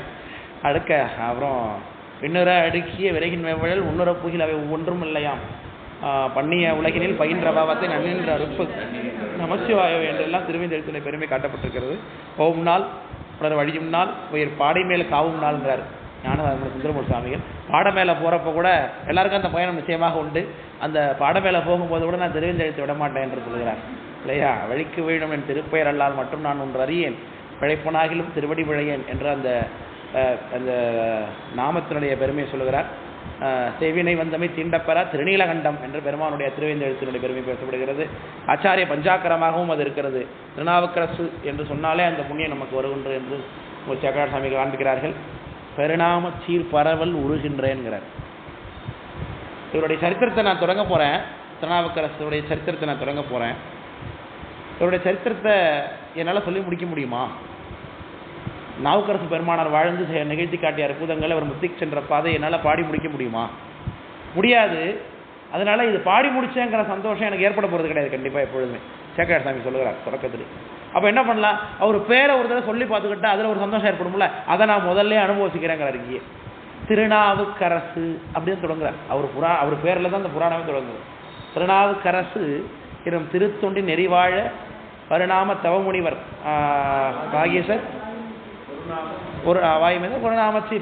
அடுக்க அப்புறம் பின்னுற அடுக்கிய விரைகின் வெவ்வழல் உன்னுற புகில் அவை ஒன்றும் இல்லையாம் பண்ணிய உலகினில் பயின்ற பாவத்தை நன்னின்ற அறுப்பு நமச்சிவாய என்றெல்லாம் திருவேந்தெழுத்தினுடைய பெருமை காட்டப்பட்டிருக்கிறது. ஓம் நாள் உணர் வழியும் நாள் உயிர் பாடை மேல் காவும் நாள்ங்கிறார் ஞானதாச சுந்தரமூர்த்தி சுவாமிகள். பாட மேலே போகிறப்ப கூட எல்லாருக்கும் அந்த பயணம் நிச்சயமாக உண்டு. அந்த பாட மேலே போகும்போது கூட நான் திருவேந்தெழுத்தை விடமாட்டேன் என்று சொல்கிறார் இல்லையா. வழிக்கு வீழும் என் திருப்பெயர் அல்லால் மட்டும் நான் ஒன்று அறியேன் பிழைப்பனாகிலும் திருவடி விழையேன் என்று அந்த அந்த நாமத்தினுடைய பெருமையை சொல்லுகிறார். செவினை வந்தமை தீண்டப்பெறா திருநீலகண்டம் என்று பெருமானுடைய திருவேந்தெழுத்தினுடைய பெருமை பேசப்படுகிறது. ஆச்சாரிய பஞ்சாக்கரமாகவும் அது இருக்கிறது. திருநாவுக்கரசு என்று சொன்னாலே அந்த புண்ணியம் நமக்கு வருகின்ற என்று சேக்கரார் சாமி காண்பிக்கிறார்கள். பெருநாம சீர் பரவல் உருகின்றேன்கிறார். இவருடைய சரித்திரத்தை நான் தொடங்க போகிறேன். திருநாவுக்கரசுடைய சரித்திரத்தை நான் தொடங்க போகிறேன். இவருடைய சரித்திரத்தை என்னால் சொல்லி முடிக்க முடியுமா? நாவுக்கரசு பெருமானார் வாழ்ந்து நிகழ்த்தி காட்டிய அற்புதங்கள், அவர் முத்திக்கு சென்ற பாதை என்னால் பாடி முடிக்க முடியுமா? முடியாது. அதனால் இது பாடி முடிச்சேங்கிற சந்தோஷம் எனக்கு ஏற்பட போகிறது கிடையாது கண்டிப்பாக எப்பொழுதுமே. சேக்கரார் சாமி சொல்லுகிறார் தொடக்கத்தில். அப்போ என்ன பண்ணலாம், அவர் பேரை ஒரு தடவை சொல்லி பார்த்துக்கிட்டா அதில் ஒரு சந்தோஷம் ஏற்படும்ல, அதை நான் முதல்ல அனுபவிச்சுக்கிறேங்கிறார். இங்கே திருநாவுக்கரசு அப்படின்னு தொடங்குறார். அவர் பேரில் தான் அந்த புராணமே தொடங்குது. திருநாவுக்கரசு இரும் திருத்தொண்டி நெறிவாழ பரிணாம தவமுனிவர் பாகேசர் ஒரு வாய்மீது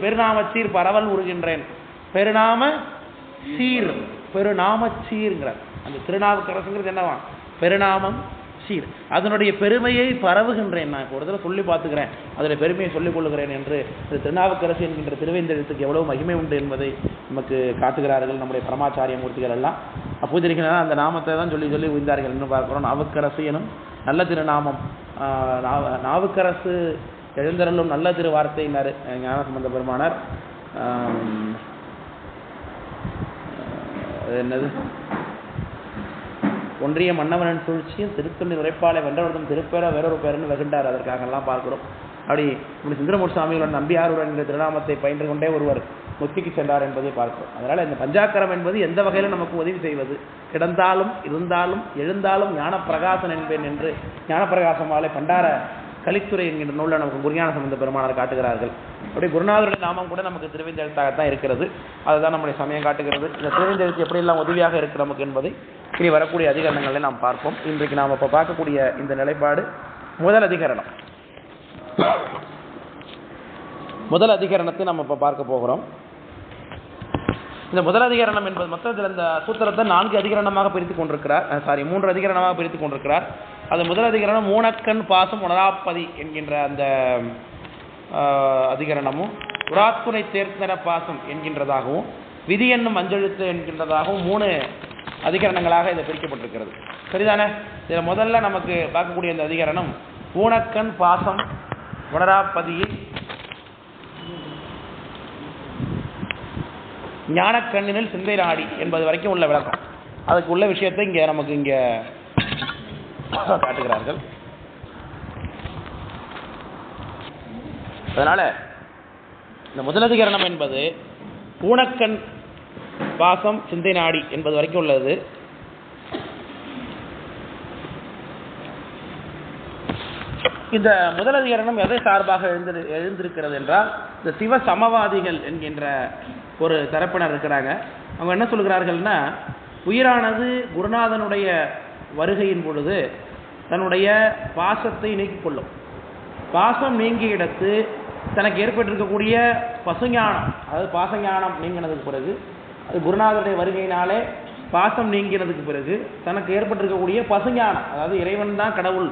பெருநாமச்சீர் பரவல் உருகின்றேன். பெருநாமச்சீர்ங்கிறார். அந்த திருநாவுக்கரசுங்கிறது என்னவா? பெருநாமம் சீர், அதனுடைய பெருமையை பரவுகின்றேன். நான் இப்போ ஒரு தடவை சொல்லி பார்த்துக்கிறேன், அதனுடைய பெருமையை சொல்லிக் கொள்ளுகிறேன் என்று இந்த திருநாவுக்கரசு என்கின்ற திருவேந்தெழுத்துக்கு எவ்வளவு மகிமை உண்டு என்பதை நமக்கு காட்டுகிறார்கள் நம்முடைய பரமாச்சாரிய மூர்த்திகள் எல்லாம். அப்போதிருக்கிற அந்த நாமத்தை தான் சொல்லி சொல்லி உய்ந்தார்கள். இன்னும் பார்க்கிறோம், நாவுக்கரசு எனும் நல்ல திருநாமம். நாவுக்கரசு எழுந்தருளும் நல்ல திரு வார்த்தையினார் ஞானசம்பந்த பெருமானார். என்னது, ஒன்றிய மன்னவனின் சூழ்ச்சியும் திருத்தொண்டின் உரைப்பாலை வென்றவர்தம் திருப்பேர வேறொரு பேருன்னு வெகுண்டார். அதற்காகலாம் பார்க்கிறோம். அப்படி சுந்தரமூர்த்தி சுவாமிகளோட நம்பியாருடன் என்ற திருநாமத்தை பயின்று கொண்டே ஒருவர் முத்திக்கு சென்றார் என்பதை பார்க்கிறோம். அதனால் இந்த பஞ்சாக்கரம் என்பது எந்த வகையில் நமக்கு உதவி செய்வது, கிடந்தாலும் இருந்தாலும் எழுந்தாலும் ஞானப்பிரகாசன் என்பேன் என்று ஞானப்பிரகாசமாலை பண்டார கலித்துறை என்கின்ற நூலில் நமக்கு குருஞான சம்பந்த பெருமானார் காட்டுகிறார்கள். அப்படி குருநாதருடைய நாமம் கூட நமக்கு திருவேந்தெழுத்தாகத்தான் இருக்கிறது. அதுதான் நம்முடைய சமயம் காட்டுகிறது. இந்த திருவேந்தெழுத்து எப்படியெல்லாம் உதவியாக இருக்கு நமக்கு என்பதை இனி வரக்கூடிய அதிகரணங்களை நாம் பார்ப்போம். இன்றைக்கு நாம் இப்போ பார்க்கக்கூடிய இந்த நிலைப்பாடு முதல் அதிகரணம். முதல் அதிகரணத்தை நம்ம இப்போ பார்க்க போகிறோம். இந்த முதல் அதிகரணம் என்பது மொத்தத்தில் இந்த சூத்திரத்தை 4 அதிகரணமாக பிரித்துக் கொண்டிருக்கிறார். 3 அதிகரணமாக பிரித்துக் கொண்டிருக்கிறார். அது முதல் அதிகரணம் மூணக்கண் பாசம் உணராப்பதி என்கின்ற அந்த அதிகரணமும், உராத்துணை தேர்ந்தன பாசம் என்கின்றதாகவும், விதி என்னும் அஞ்செழுத்து என்கின்றதாகவும் 3 அதிகரணங்களாக இது பிரிக்கப்பட்டிருக்கிறது. சரிதானே? இதில் முதல்ல நமக்கு பார்க்கக்கூடிய இந்த அதிகரணம் ஊனக்கண் பாசம் உணராப்பதியில் ஞானக்கண்ணினில் சிந்தை நாடி என்பது வரைக்கும் உள்ள விளக்கம். அதுக்கு உள்ள விஷயத்தை இங்கே நமக்கு இங்கே காட்டுகிறார்கள். அதனால இந்த முதலதிகரணம் என்பது ஊனக்கண் பாசம் சிந்தை நாடி என்பது வரைக்கும் உள்ளது. இந்த முதலதிகரணம் எதை சார்பாக எழுந்திருக்கிறது என்றால், இந்த சிவ சமவாதிகள் என்கின்ற ஒரு தரப்பினர் இருக்கிறாங்க. அவங்க என்ன சொல்கிறார்கள்னா, உயிரானது குருநாதனுடைய வருகையின் பொழுது தன்னுடைய பாசத்தை நீக்கிக் கொள்ளும். பாசம் நீங்கிய இடத்து தனக்கு ஏற்பட்டிருக்கக்கூடிய பசுஞானம், அதாவது பாசஞானம் நீங்கினதுக்கு பிறகு, அது குருநாதனுடைய வருகையினாலே பாசம் நீங்கினதுக்கு பிறகு தனக்கு ஏற்பட்டிருக்கக்கூடிய பசுஞானம், அதாவது இறைவன் தான் கடவுள்,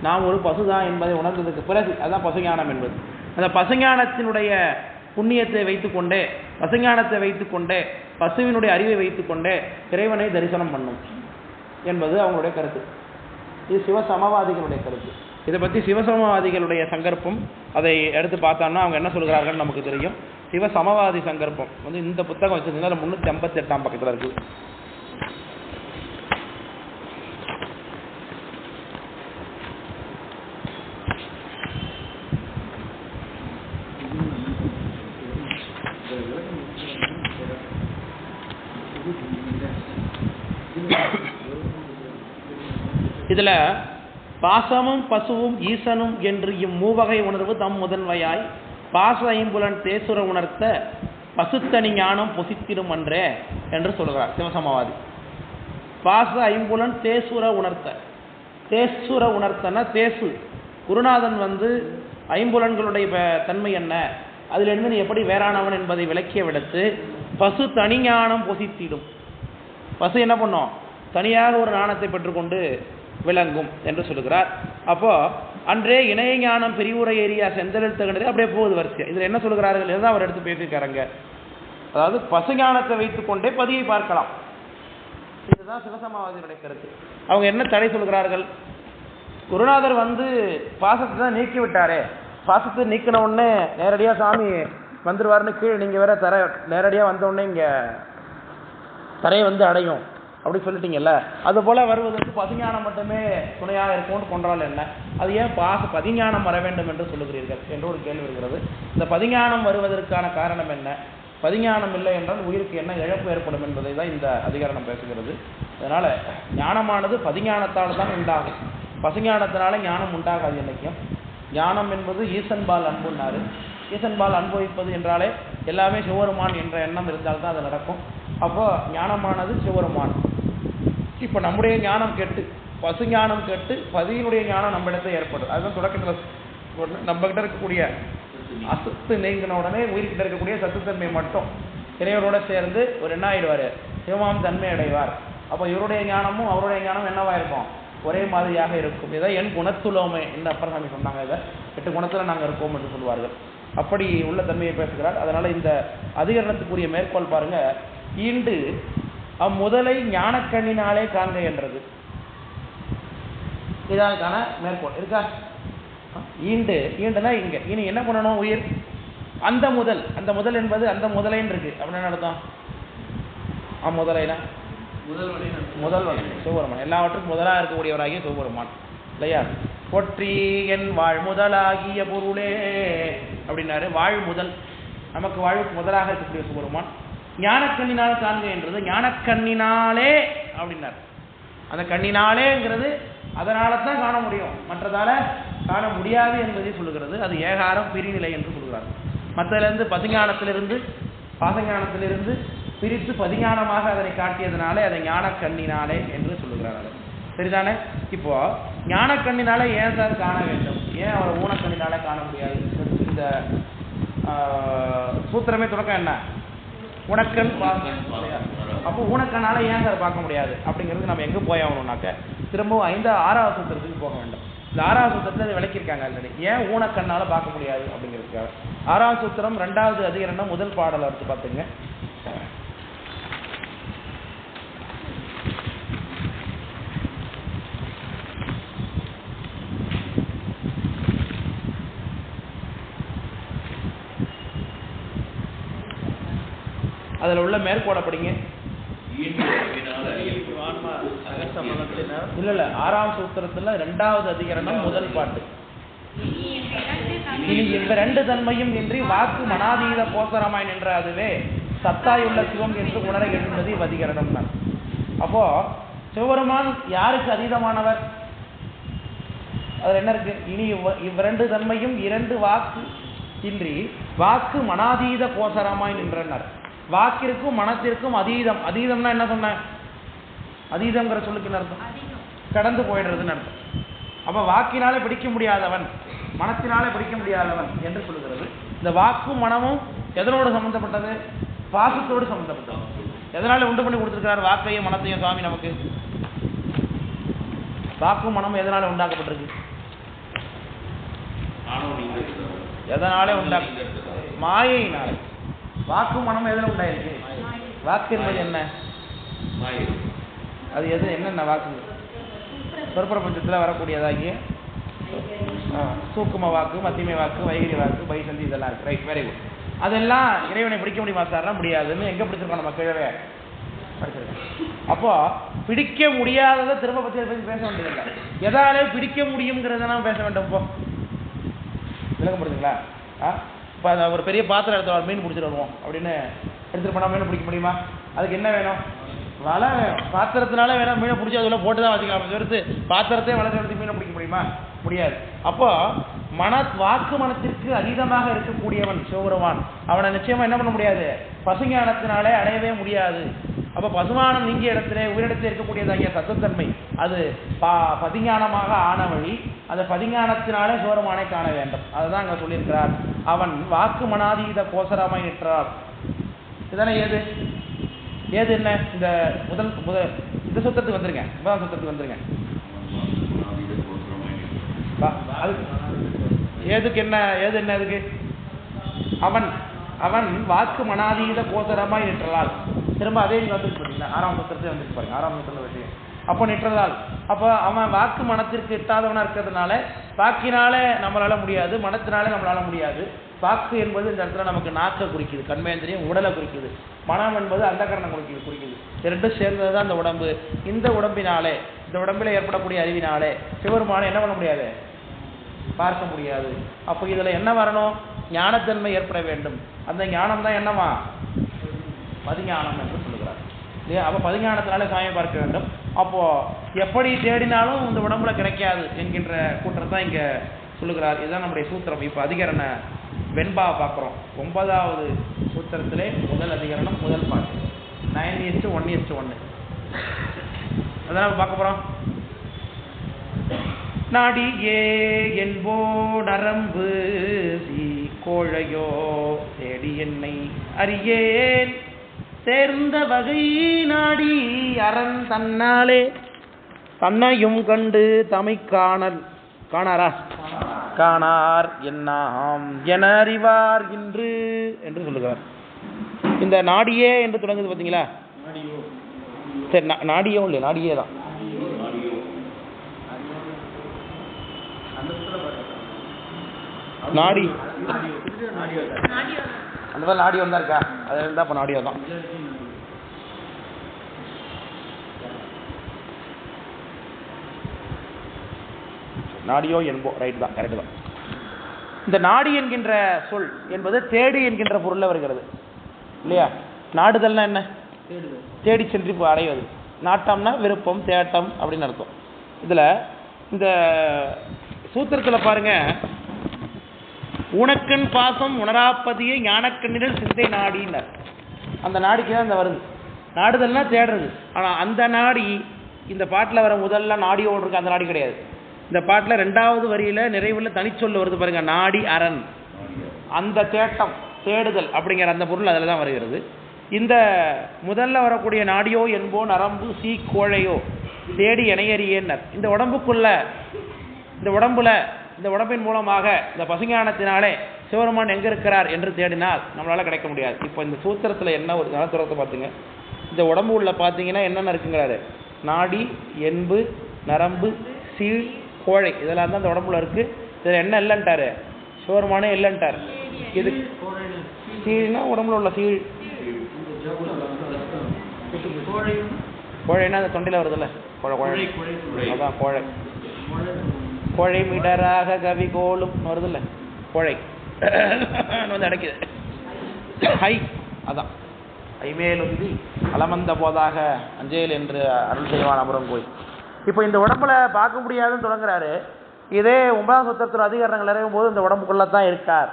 நாம் ஒரு பசுதான் என்பதை உணர்ந்ததுக்கு பிறகு அதுதான் பசுஞானம் என்பது. அந்த பசுஞானத்தினுடைய புண்ணியத்தை வைத்துக்கொண்டே, பசுஞானத்தை வைத்துக்கொண்டே, பசுவினுடைய அறிவை வைத்துக்கொண்டே இறைவனை தரிசனம் பண்ணும் என்பது அவங்களுடைய கருத்து. இது சிவசமவாதிகளுடைய கருத்து. இதை பற்றி சிவசமவாதிகளுடைய சங்கற்பம் அதை எடுத்து பார்த்தோம்னா அவங்க என்ன சொல்கிறார்கள் நமக்கு தெரியும். சிவசமவாதி சங்கற்பம் இந்த புத்தகம் வச்சிருந்தா 358 பக்கத்தில் இருக்குது. இதில் பாசமும் பசுவும் ஈசனும் என்று இம்மூவகை உணர்வு தம் முதன்மையாய் பாச ஐம்புலன் தேசுர உணர்த்த பசுத்தனி ஞானம் பொசித்திடும் அன்றே என்று சொல்கிறார் சிவசமவாதி. பாச ஐம்புலன் தேசுர உணர்த்த, தேசுர உணர்த்தன தேசு குருநாதன் ஐம்புலன்களுடைய தன்மை என்ன, அதிலிருந்து நீ எப்படி வேறானவன் என்பதை விளக்கிய விடத்து பசு தனி ஞானம் பொசித்திடும். பசு என்ன பண்ணும், தனியாக ஒரு ஞானத்தை பெற்றுக்கொண்டு விளங்கும் என்று சொல்லுகிறார். அப்போ அன்றே இணைய ஞானம் பெரிவுரை ஏரியா செந்தலில் தகுந்தது அப்படியே போகுது வரிசை. இதில் என்ன சொல்கிறார்கள் இதுதான் அவர் எடுத்து பேசியிருக்காருங்க. அதாவது பசு ஞானத்தை வைத்துக்கொண்டே பதியை பார்க்கலாம். இதுதான் சிவசமாவாதியுடைய கருத்து. அவங்க என்ன தடை சொல்கிறார்கள், குருநாதர் பாசத்தை தான் நீக்கி விட்டாரே, பாசத்தை நீக்கின உடனே நேரடியாக சாமி வந்துடுவார்னு கீழே நீங்கள் வேற நேரடியாக வந்த உடனே இங்கே தரையை அடையும் அப்படி சொல்லிட்டீங்கல்ல, அது போல வருவதற்கு பதிஞானம் மட்டுமே துணையாக இருக்கும்னு கொண்டால் என்ன, அது ஏன் பதிஞானம் வர வேண்டும் என்று சொல்லுகிறீர்கள் என்று ஒரு கேள்வி இருக்கிறது. இந்த பதிஞானம் வருவதற்கான காரணம் என்ன, பதிஞானம் இல்லை என்றால் உயிருக்கு என்ன இழப்பு ஏற்படும் என்பதை தான் இந்த அதிகாரம் பேசுகிறது. அதனால் ஞானமானது பதிஞானத்தால் தான் உண்டாகும், பசுஞானத்தினால ஞானம் உண்டாகாது. என்னைக்கும் ஞானம் என்பது ஈசன்பால் அன்புன்னாரு. ஈசன்பால் அனுபவிப்பது என்றாலே எல்லாமே சிவருமான் என்ற எண்ணம் இருந்தால்தான் அது நடக்கும். அப்போ ஞானமானது சிவருமான். இப்போ நம்முடைய ஞானம் கெட்டு பசு ஞானம் கெட்டு பதியினுடைய ஞானம் நம்மிடத்தை ஏற்படும். அதுதான் தொடக்கத்தில் நம்ம கிட்ட இருக்கக்கூடிய அசத்து நீங்கின உடனே உயிர்கிட்ட இருக்கக்கூடிய சத்துத்தன்மை மட்டும் இறைவரோட சேர்ந்து ஒரு என்ன ஆயிடுவார், சிவமாம் தன்மை அடைவார். அப்போ இவருடைய ஞானமும் அவருடைய ஞானமும் என்னவா இருக்கும், ஒரே மாதிரியாக இருக்கும். இதை என் குணத்துலோமே என்று அப்பர் சாமி சொன்னாங்க. இதை 8 குணத்தில் நாங்கள் இருக்கோம் என்று சொல்வார்கள். அப்படி உள்ள தன்மையை பேசுகிறார். அதனால இந்த அதிகரணத்துக்குரிய மேற்கோள் பாருங்க, ஈண்டு அம்முதலை ஞானக்கண்ணினாலே காண்க என்றது. இதற்கான மேற்கோள் இருக்கா? ஈண்டுனா இங்க இனி என்ன பண்ணணும், உயிர் அந்த முதல் என்பது அந்த முதலைன்னு இருக்கு அப்படின்னு என்ன அர்த்தம்? அம்முதலைனா முதல்வன் சிவபெருமான், எல்லாவற்றுக்கும் முதலாக இருக்கக்கூடியவராகிய சிவபெருமான் இல்லையா? பொற்றி என் வாழ் முதலாகிய பொருளே அப்படின்னாரு. வாழ் முதல், நமக்கு வாழ்வுக்கு முதலாக இருக்கக்கூடிய சிவபெருமான். ஞானக்கண்ணினால் காண்க என்றது ஞானக்கண்ணினாலே அப்படின்னார். அந்த கண்ணினாலேங்கிறது அதனால தான் காண முடியும், மற்றதால காண முடியாது என்பதை சொல்லுகிறது. அது ஏகாரம் பிரிநிலை என்று சொல்கிறார். மற்றதிலிருந்து பதிஞானத்திலிருந்து பாசஞானத்திலிருந்து பிரித்து பதிஞானமாக அதனை காட்டியதுனாலே அதை ஞானக்கண்ணினாலே என்று சொல்லுகிறார். சரிதானே? இப்போ ஞானக்கண்ணினாலே ஏன் சார் காண வேண்டும், ஏன் அவர் ஊனக்கண்ணினாலே காண முடியாது? இந்த சூத்திரமே தொடக்கம் என்ன, உனக்கண் அப்போ ஊனக்கண்ணால ஏன் சார் பார்க்க முடியாது அப்படிங்கிறது நம்ம எங்கே போய் ஆகணும்னாக்க திரும்பவும் 6வது சூத்திரத்துக்கு போக வேண்டும். இந்த 6வது சூத்திரத்தில் அதை விளக்கியிருக்காங்க ஆல்ரெடி, ஏன் ஊனக்கண்ணால பார்க்க முடியாது அப்படிங்கிறதுக்காக. 6வது சூத்திரம் 2வது அதிகரணம் முதல் பாடலை எடுத்து பார்த்துங்க. அதில் உள்ள மேற்கோட படிங்க. இல்ல 6வது சூத்திரத்துல 2வது அதிகரணம் முதல் பாட்டு. இனி இவ்விரண்டு தன்மையும் இன்றி வாக்கு மனாதீத கோசரமாய் நின்ற அதுவே சத்தாயுள்ள சிவம் என்று உணர எழுந்தது இவ்வதிகரணம் தான். அப்போ சிவபெருமான் யாருக்கு அதீதமானவர், அதுல என்ன இருக்கு, இனி இவ்விரண்டு தன்மையும் 2 வாக்கு இன்றி வாக்கு மனாதீத கோசரமாய் நின்றனர். வாக்கிற்கும் மனத்திற்கும் அதீதம். அதீதம்னா என்ன சொன்ன, அதீதம்ங்கிற சொல்லுக்கு என்ன அர்த்தம், கடந்து போயிடுறதுன்னு அர்த்தம். அப்ப வாக்கினாலே பிடிக்க முடியாதவன், மனத்தினாலே பிடிக்க முடியாதவன் என்று சொல்லுகிறது. இந்த வாக்கும் மனமும் எதனோடு சம்பந்தப்பட்டது, பாசத்தோடு சம்பந்தப்பட்டது. எதனால உண்டு பண்ணி கொடுத்திருக்கிறார் வாக்கையும் மனத்தையும் சுவாமி நமக்கு? வாக்கும் மனமும் எதனால உண்டாக்கப்பட்டிருக்கு, எதனாலே உண்டாக்க, மாயையினால. வாக்கு மனம் எதில் உண்டாயிருக்கு, வாக்கு என்பது என்ன, அது எது, என்னென்ன வாக்கு, சொற்பிரபஞ்சத்தில் வரக்கூடியதாகிய சூக்கும வாக்கு, மத்தியமை வாக்கு, வைகரி வாக்கு, பைசந்தி இதெல்லாம் இருக்கு. Right, very good. அதெல்லாம் இறைவனை பிடிக்க முடியுமா சார்னா முடியாதுன்னு எங்க பிடிச்சிருக்கோம் நம்ம கீழவே படிச்சிருக்கோம். அப்போ பிடிக்க முடியாததை திரும்ப பற்றி பேச வேண்டியதில்லை, எதாலே பிடிக்க முடியுங்கிறதெல்லாம் பேச வேண்டும். இப்போ விளக்கப்படுதுங்களா? இப்போ அதை ஒரு பெரிய பாத்திரம் எடுத்து மீன் பிடிச்சிட்டு வருவோம் அப்படின்னு எடுத்துகிட்டு போனால் மீன் பிடிக்க முடியுமா? அதுக்கு என்ன வேணும், வலை பாத்திரத்தினால வேணா மீனை பிடிச்சி அதில் போட்டு தான் வச்சுக்கலாம். தவிர்த்து பாத்திரத்தையே வளர்த்து எடுத்து மீனை பிடிக்க முடியுமா? முடியாது. அப்போ வாக்கு மனத்திற்கு அதீதமாக இருக்கக்கூடியவன் சிவபெருமான். அவனை நிச்சயமா என்ன பண்ண முடியாது? பசுஞானத்தினாலே அடையவே முடியாது. அப்போ பசுமானம் நீங்கிய இடத்துல உயிரிடத்தில் இருக்கக்கூடியதாகிய தத்துவத்தன்மை அது பதிஞானமாக ஆன வழி. அந்த பதிஞானத்தினாலே சிவபெருமானை காண வேண்டும். அதுதான் அங்கே சொல்லியிருக்கிறார். அவன் வாக்கு மனாதீத கோசரமாய் நிற்றார். இதுதானே ஏது ஏது என்ன? இந்த இந்த சுத்தத்துக்கு வந்துருங்க, முதலாம் சுத்தத்துக்கு வந்துருங்க. ஏதுக்கு என்ன? ஏது என்ன? அதுக்கு அவன் அவன் வாக்கு மனாதீத கோசரமாய் நிற்றலால். திரும்ப அதே நீங்க வந்துருக்கு பார்த்தீங்களா? 6ஆம் சூத்திரத்தை வந்துருக்கு பாருங்க. 6ஆம் சூத்திரம் விஷயம் அப்போ நிற்றதால். அப்போ அவன் வாக்கு மனத்திற்கு எட்டாதவனா இருக்கிறதுனால வாக்கினாலே நம்மளால முடியாது, மனத்தினாலே நம்மளால முடியாது. வாக்கு என்பது இந்த இடத்துல நமக்கு நாக்கை குறிக்குது, கண்மேந்திரியம் உடலை குறிக்குது. மனம் என்பது அந்த கரணம் குறிக்குது. ரெண்டும் சேர்ந்தது தான் இந்த உடம்பு. இந்த உடம்பினாலே, இந்த உடம்பில் ஏற்படக்கூடிய அறிவினாலே சிவபெருமானை என்ன பண்ண முடியாது? பார்க்க முடியாது. அப்போ இதில் என்ன வரணும்? ஞானத்தன்மை ஏற்பட வேண்டும். அந்த ஞானம் தான் என்னவா? பதிஞானம் என்று சொல்லுகிறார் இல்லையா? அப்போ பதிஞானத்தினாலே சாமி பார்க்க வேண்டும். அப்போது எப்படி தேடினாலும் இந்த உடம்புல கிடைக்காது என்கின்ற கூற்றத்தான் இங்கே சொல்லுகிறார். இதுதான் நம்முடைய சூத்திரம். இப்போ அதிகரண வெண்பா பார்க்குறோம். 9வது சூத்திரத்திலே முதல் அதிகரணம் முதல் பாட்டு 9:1:1. அதான் பார்க்க போகிறோம். நாடியே என்போ நரம்பு கோழையோ தேடி என்னை அறியேன் சேர்ந்த வகை நாடி அரண் தன்னாலே தன்னையும் கண்டு தமை காணாரா காணார் என்னாம் என அறிவார் இன்று என்று சொல்லுகிறார். இந்த நாடியே என்று தொடங்குது பார்த்தீங்களா? சரி, நாடியோ இல்லை, நாடியே தான். நாடி அந்த மாதிரி நாடி வந்தா இருக்கா? அது இருந்தா அப்ப நாடியோ தான். நாடியோ என்போ ரைட் தான், கரெக்ட் தான். இந்த நாடி என்கின்ற சொல் என்பது தேடி என்கின்ற பொருள்ல வருகிறது இல்லையா? நாடுதல்னா என்ன? தேடி சென்று அடைவது. நாட்டம்னா விருப்பம், தேட்டம் அப்படின்னு அர்த்தம். இதுல இந்த சூத்திரத்துல பாருங்க, உனக்கண் பாசம் உணராப்பதியை ஞானக்கண்ணிடல் சிந்தை நாடினார். அந்த நாடிக்கு தான் இந்த வருது. நாடுதல்னா தேடுறது. ஆனால் அந்த நாடி இந்த பாட்டில் வர முதல்ல நாடியோ ஒன்று இருக்கு, அந்த நாடி கிடையாது. இந்த பாட்டில் 2வது வரியில நிறைவுள்ள தனிச்சொல்லு வருது பாருங்க, நாடி அரண். அந்த தேட்டம், தேடுதல் அப்படிங்கிற அந்த பொருள் அதில் தான் வருகிறது. இந்த முதல்ல வரக்கூடிய நாடியோ என்போ நரம்பு கோழையோ தேடி இணையறியேன்னர். இந்த உடம்புக்குள்ள, இந்த உடம்பின் மூலமாக இந்த பசுஞானத்தினாலே சிவபெருமான் எங்க இருக்கிறார் என்று தேடினால் நம்மளால கிடைக்க முடியாது. இப்போ இந்த சூத்திரத்துல என்ன ஒரு நலத்துறத்தை பார்த்துங்க. இந்த உடம்பு உள்ள பார்த்தீங்கன்னா என்னென்ன இருக்குங்கிறாரு? நாடி, எண்பு, நரம்பு, சீழ், கோழை, இதெல்லாம் தான் இந்த உடம்புல இருக்கு. இதில் என்ன இல்லைன்ட்டாரு? சிவபெருமானே இல்லைன்ட்டார். இது சீழ்னா உடம்புல உள்ள சீழ், கோழைன்னா அந்த தொண்டையில் வருதுல்ல, அதான் கோழை. கோழை மிடராக கவி கோலும் வருதுல்ல, கோழை வந்து அடைக்குது. ஹை, அதான் ஐமேலுந்தி அலமந்த போதாக அஞ்சேல் என்று அருள் செய்வான் அமரம் போய். இப்போ இந்த உடம்புல பார்க்க முடியாதுன்னு தொடங்குறாரு. இதே 9ஆம் சூத்திரத்தில் அதிகாரங்கள் நிறையும் போது இந்த உடம்புக்குள்ள தான் இருக்கார்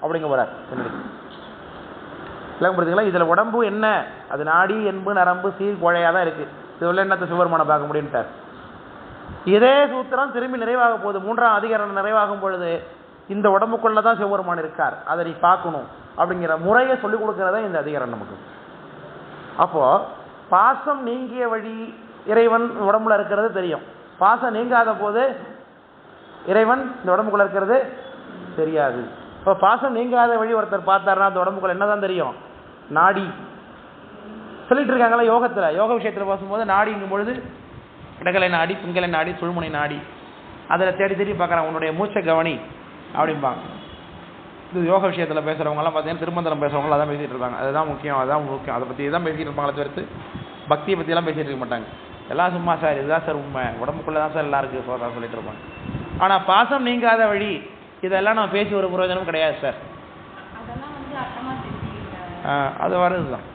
அப்படிங்க போறார். விளக்கப்படுத்துங்களா? இதுல உடம்பு என்ன? அது நாடி, எண்பு, நரம்பு, சீர், கோழையா தான் இருக்கு. இதுல என்னத்தை சிவபெருமானை பார்க்க முடியும்ட்டார். இதே சூத்திரம் திரும்பி நிறைவாக போகுது. 3ஆம் அதிகாரம் நிறைவாகும் பொழுது இந்த உடம்புக்குள்ளதான் சிவபெருமான் இருக்கார், அதை நீ பார்க்கணும் அப்படிங்கிற முறையை சொல்லிக் கொடுக்கறதா இந்த அதிகாரம் நமக்கு. அப்போ பாசம் நீங்கிய வழி இறைவன் உடம்புல இருக்கிறது தெரியும். பாசம் நீங்காத போது இறைவன் இந்த உடம்புக்குள்ள இருக்கிறது தெரியாது. இப்போ பாசம் நீங்காத வழி ஒருத்தர் பார்த்தாருன்னா அந்த உடம்புக்குள்ள என்னதான் தெரியும்? நாடி. சொல்லிட்டு இருக்காங்களா யோகத்துல, யோக விஷயத்துல பேசும்போது நாடிங்கும் பொழுது இடகலை நாடி, பிங்கலை நாடி, சுழுமுனை நாடி, அதில் தேடி தேடி பார்க்குறாங்க. உன்னுடைய மூச்சை கவனி அப்படிம்பாங்க. இது யோக விஷயத்தில் பேசுகிறவங்கலாம் பார்த்தீங்கன்னா திருமந்திரம் பேசுகிறவங்களாம் அதான் பேசிகிட்டு இருப்பாங்க. அதுதான் முக்கியம், அதுதான் முக்கியம், அதை பற்றி தான் பேசிகிட்டு இருப்பாங்களே தவிர்த்து பக்தியை பற்றியெல்லாம் பேசிகிட்டு இருக்க மாட்டாங்க. எல்லாம் சும்மா சார் இதுதான் சார் உண்மை, உடம்புக்குள்ளே தான் சார் எல்லாம் இருக்குது சார் சொல்லிட்டு இருப்பாங்க. ஆனால் பாசம் நீங்காத வழி இதெல்லாம் நம்ம பேசி ஒரு பிரயோஜனம் கிடையாது சார், அது வருது தான்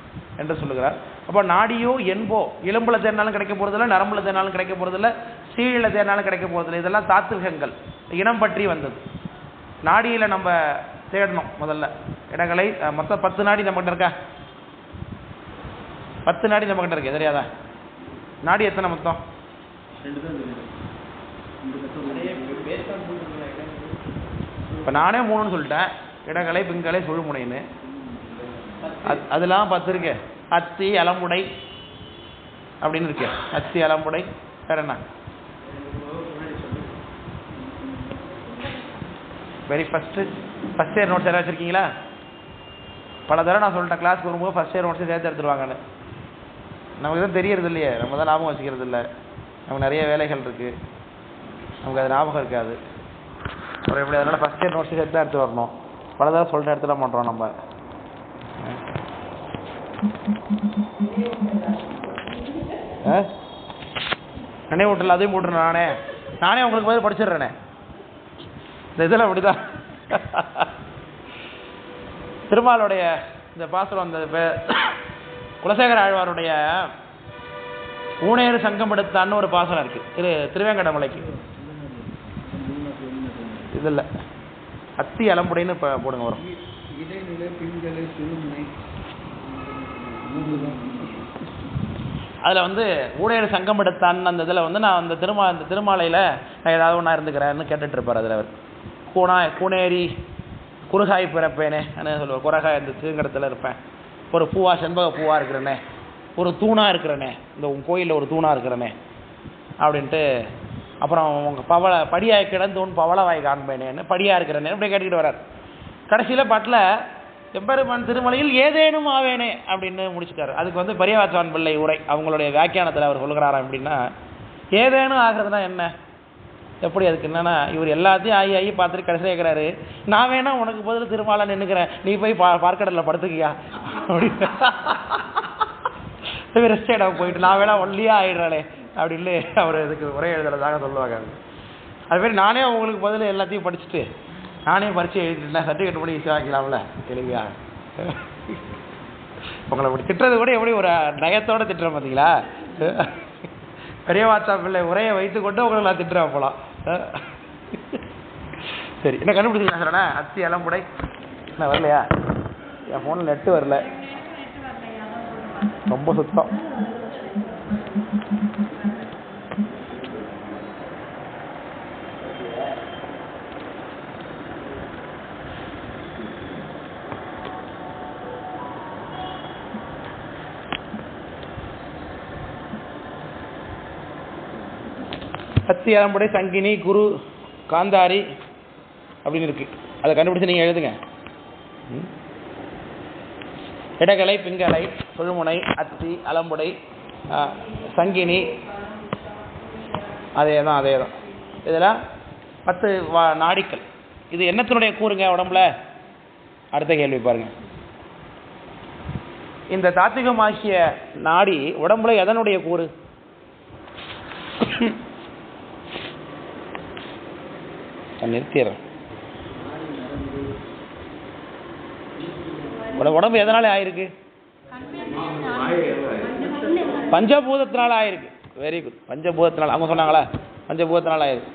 என்று சொல்லுகிறார். அப்போ நாடியோ என்போ எலும்புல தேடினாலும் கிடைக்க போகிறதில்ல, நரம்புல தேடினாலும் கிடைக்க போகிறதில்ல, சீழில் தேடினாலும் கிடைக்க போகிறதில்ல. இதெல்லாம் தாத்விகங்கள், இனம் பற்றி வந்தது. நாடியில் நம்ம தேடணும் முதல்ல இடங்களை. மொத்தம் 10 நாடி நம்மகிட்ட இருக்கா? 10 நாடி நம்மகிட்ட இருக்கு, தெரியாதா? நாடி எத்தனை மொத்தம்? இப்போ நானே 3ன்னு சொல்லிட்டேன். இடகலை, பிங்கலை, சுழுமுனைன்னு. அதெல்லாம் 10 இருக்கு. அத்தி, அலம்புடை அப்படின்னு இருக்கு. அத்தி, அலம்புடை, வேற என்ன? வெரி ஃபர்ஸ்ட் இயர் நோட்ஸ் யாராவது வச்சுருக்கீங்களா? பல தடவை நான் சொல்லிட்டேன், கிளாஸ்க்கு வரும்போது ஃபர்ஸ்ட் இயர் நோட்ஸை சேர்த்து எடுத்துருவாங்கன்னு. நமக்கு தான் தெரியறது இல்லையே, நம்ம தான் ஞாபகம் வச்சுக்கிறது இல்லை. நமக்கு நிறைய வேலைகள் இருக்குது, நமக்கு அது ஞாபகம் இருக்காது. அப்புறம் எப்படி? அதனால் ஃபர்ஸ்ட் இயர் நோட்ஸை சேர்த்து தான் எடுத்து வரணும். பல தடவை சொல்லிட்டு எடுத்துட மாட்டோம் நம்ம. நினைவூட்டல அதையும் போட்டுறேன். நானே உங்களுக்கு பதில் படிச்சிடுறேனே. இந்த இதில் அப்படிதான் திருமாலுடைய இந்த பாசுரம், அந்த குலசேகர ஆழ்வாருடைய ஊனேறு சங்கம் எடுத்தான்னு ஒரு பாசனம் இருக்கு திருவேங்கடமலைக்கு. இது இல்லை, அத்தி அலம்புடைன்னு இப்போ போடுங்க வரும். அதில் வந்து ஊனேறு சங்கம் எடுத்தான்னு அந்த இதில் வந்து நான் அந்த திருமாலையில் நான் ஏதாவது ஒன்றா இருந்துக்கிறேன்னு கேட்டுட்டு இருப்பார். அதில் அவர் கூனேரி குறுகாய் பிறப்பேனே சொல்லுவார். குறகாய் அந்த திருங்கடத்தில் இருப்பேன், ஒரு பூவா செண்பக பூவாக இருக்கிறேனே, ஒரு தூணாக இருக்கிறேனே, இந்த கோயிலில் ஒரு தூணாக இருக்கிறேனே அப்படின்ட்டு. அப்புறம் உங்கள் படியாய் கிடந்தோன்னு பவளவாய் காண்பேனேன்னு படியாக இருக்கிறேனே அப்படி கேட்டுக்கிட்டு வர்றார். கடைசியில் பாட்டில் எம்பெருமான் திருமலையில் ஏதேனும் ஆவேனே அப்படின்னு முடிச்சுட்டார். அதுக்கு வந்து பெரியவாச்சான் பிள்ளை உரை அவங்களுடைய வியாக்கியானத்தில் அவர் சொல்கிறாராம் எப்படின்னா, ஏதேனும் ஆகிறதுனா என்ன, எப்படி? அதுக்கு என்னன்னா, இவர் எல்லாத்தையும் ஆகி பார்த்துட்டு கடைசியாக கேட்குறாரு, நான் வேணா உனக்கு பதில் திருமாலை நின்றுக்கிறேன், நீ போய் பார்க்கடலில் படுத்துக்கியா அப்படின்னு. ரெஸ்ட் இடம் போயிட்டு நான் வேணா ஒல்லியாக ஆகிடுறாளே அப்படின்னு அவர் இதுக்கு உரை எழுதுறதாக சொல்லுவாங்க. அதுமாரி நானே உங்களுக்கு பதில் எல்லாத்தையும் படிச்சுட்டு நானே பரிச்சை எழுதிட்டேன், சர்டிஃபிகேட் கூட ஈஸியாக வாங்கிக்கலாம்ல கேள்வியா. உங்களை அப்படி திட்டுறது கூட எப்படி ஒரு நயத்தோடு திட்டுறேன் பார்த்தீங்களா? பெரியவாச்சா பிள்ளை உரையை வைத்து கொண்டு உங்களை நான் திட்டுறேன் போலாம். சரி, என்ன கண்டுபிடிச்சிங்களா சார்? அத்தி அலம்புடை என்ன வரலையா? என் ஃபோனில் நெட்டு வரல, ரொம்ப சுத்தம். அத்தி அலம்புடை சங்கினி குரு காந்தாரி அப்படின்னு இருக்கு. அதை கண்டுபிடிச்சு நீங்கள் எழுதுங்க. இடகலை, பிங்கலை, சுழுமுனை, அத்தி, அலம்புடை, சங்கினி, அதே தான். இதெல்லாம் 10 நாடிகள். இது என்னத்தினுடைய கூறுங்க உடம்புல? அடுத்த கேள்வி பாருங்க. இந்த தாத்விகமாகிய நாடி உடம்புல எதனுடைய கூறு? நிறுத்திடுறேன். உடம்பு எதனால ஆயிருக்கு? பஞ்சபூதத்தினால ஆயிருக்கு. Very good. பஞ்சபூதத்தினால அவங்க சொன்னாங்களா? பஞ்சபூதத்தினால ஆயிருக்கு.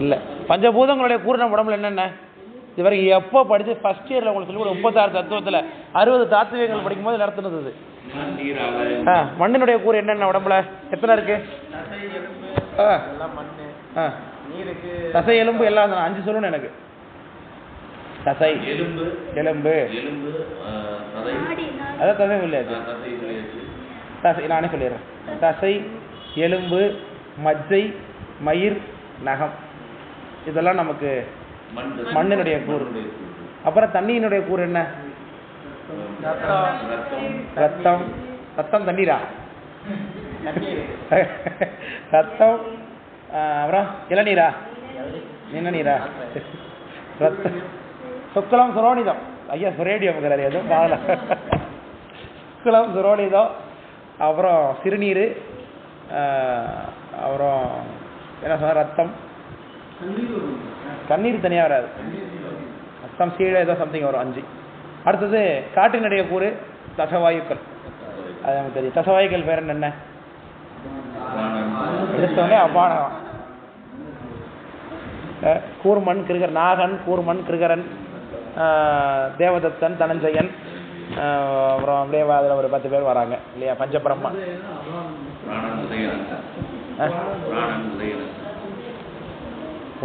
இல்லை, பஞ்சபூதங்களுடைய கூறு நம்ம உடம்புல என்னென்ன? இது வரைக்கும் எப்போ படித்து ஃபர்ஸ்ட் இயரில் உங்களுக்கு சொல்லி 36 தத்துவத்தில் 60 தாத்துவங்கள் படிக்கும்போது நடத்துனது. மண்ணினுடைய கூறு என்னென்ன உடம்புல எத்தனை இருக்கு? தசை, எலும்பு எல்லாம் 5 சொல்லணும் எனக்கு. தசை, எலும்பு, அதான் தசை சொல்லியாச்சு. தசை நானே சொல்லிடுறேன். தசை, எலும்பு, மஜ்ஜை, மயிர், நகம், இதெல்லாம் நமக்கு மண்ணினுடைய கூறு. அப்புறம் தண்ணியினுடைய கூறு என்ன? ரத்தம். ரத்தம் தண்ணீரா? ரத்தம். அப்புறம் இளநீரா? என்ன நீரா? ரத்தம். சுக்லம் சுரோனிதம். ஐயா சுரேடியம் எதுவும் பாகல. சுக்லம் சுரோனிதம். அப்புறம் சிறுநீர். அப்புறம் என்ன சொன்ன? ரத்தம். கண்ணீர் தனியாக வராது. ரத்தம் சீழ ஏதோ சம்திங் வரும். 5. அடுத்தது காற்றினுடைய கூறு தசவாயுக்கள். அது நமக்கு தெரியும். தசவாயுக்கள் பேர் என்ன? எடுத்தோடனே அபானம். கூர்மன், கிருகர், நாகன், கூர்மன், கிருகரன், தேவதத்தன், தனஞ்சயன், அப்புறம் அப்படியே அதில் ஒரு 10 பேர் வராங்க இல்லையா? பஞ்சபிரம்மா.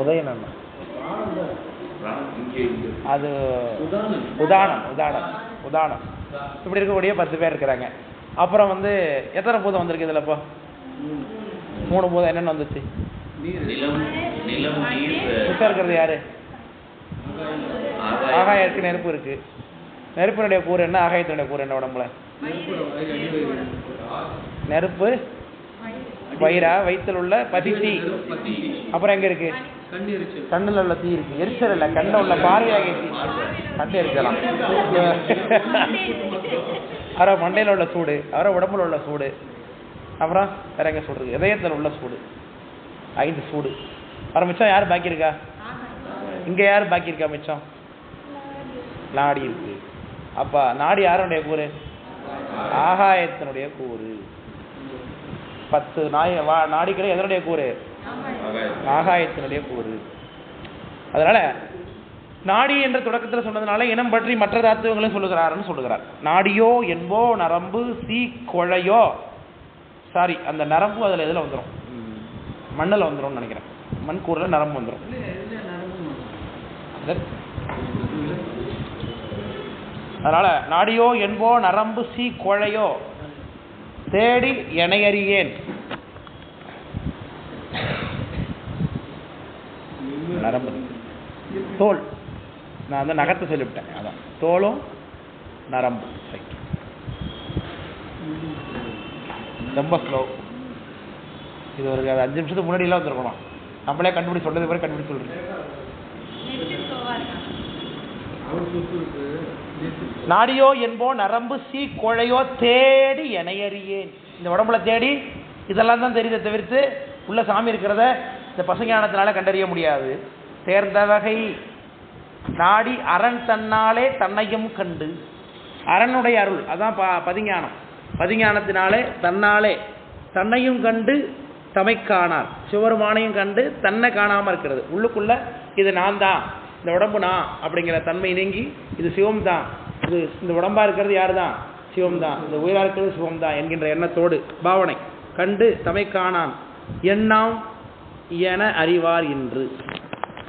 உதயன் அது உதானம். இப்படி இருக்கக்கூடிய 10 பேர் இருக்கிறாங்க. அப்புறம் வந்து எத்தனை பூதம் வந்திருக்கு இதில்? இப்போ 3 பூதம் என்னென்ன வந்துச்சு? இருக்கிறது யாரு? ஆகாயம் இருக்கு, நெருப்பு இருக்கு. நெருப்பினுடைய கூறு என்ன? ஆகாயத்தினுடைய கூறு என்ன உடம்புல? நெருப்பு, வயிறா, வயிற்றில் உள்ள பசி, தீ. அப்புறம் எங்க இருக்கு? கண்ணில் உள்ள தீ இருக்கு. எரிச்சல் இல்லை, கண்ணில் உள்ள பார்வையாக தீ. கண்டு எரிச்சலாம். அப்புறம் மண்டையில் உள்ள சூடு, அப்புறம் உடம்புல உள்ள சூடு. அப்புறம் வேற எங்க சூடு இருக்கு? இதயத்தில் உள்ள சூடு. 5 சூடு. அப்புறம் மிச்சம் யார் பாக்கி இருக்கா? இங்க யார் பாக்கி இருக்கா? மிச்சம் நாடி இருக்கு. அப்ப நாடி யாருடைய கூறு? ஆகாயத்தினுடைய கூறு. 10 நாடிகளை எதனுடைய கூறு? ஆகாயத்தினுடைய கூறு. அதனால நாடி என்ற தொடக்கத்தில் சொன்னதுனால இனம் பற்றி மற்ற தத்துவங்களையும் சொல்லுகிறாருன்னு சொல்லுகிறார். நாடியோ என்போ நரம்பு சி கொழையோ. சாரி, அந்த நரம்பு அதில் இதில் வந்துடும், மண்ணில் வந்துடும் நினைக்கிறேன். மண் கூறில் நரம்பு வந்துடும். அதனால நாடியோ என்போ நரம்பு சி கொழையோ தேடி எனையறியேன். நரம்பு, தோல். நான் அந்த நகத்தை சொல்லிவிட்டேன். அதான் தோலும் நரம்பு. ரொம்ப ஸ்லோ. இது ஒரு 5 நிமிஷத்துக்கு முன்னாடியெல்லாம் வந்துருக்கணும். நம்மளே கண்டுபிடி சொல்றது பேர் கண்டுபிடி சொல்றேன். நாடியோ என்போ நரம்பு சி கொழையோ தேடி எனையறியேன். இந்த உடம்புல தேடி இதெல்லாம் தான் தெரியுதை தவிர்த்து உள்ள சாமி இருக்கிறத இந்த பசுஞானத்தினால கண்டறிய முடியாது. தேர்ந்த வகை நாடி அரண் தன்னாலே தன்னையும் கண்டு. அரணுடைய அருள் அதான் பதிஞானம். பதிஞானத்தினாலே தன்னாலே தன்னையும் கண்டு தமை காணார். சிவருமானையும் கண்டு தன்னை காணாமல் இருக்கிறது. உள்ளுக்குள்ள இது நான் தான், இந்த உடம்பு நான் அப்படிங்கிற தன்மை நீங்கி இது சிவம் தான், இது இந்த உடம்பா இருக்கிறது யாரு தான்? சிவம் தான், இந்த உயிரா இருக்கிறது சிவம் தான் என்கின்ற எண்ணத்தோடு பாவனை கண்டு தமை காணான் எண்ணாம் என அறிவார் என்று.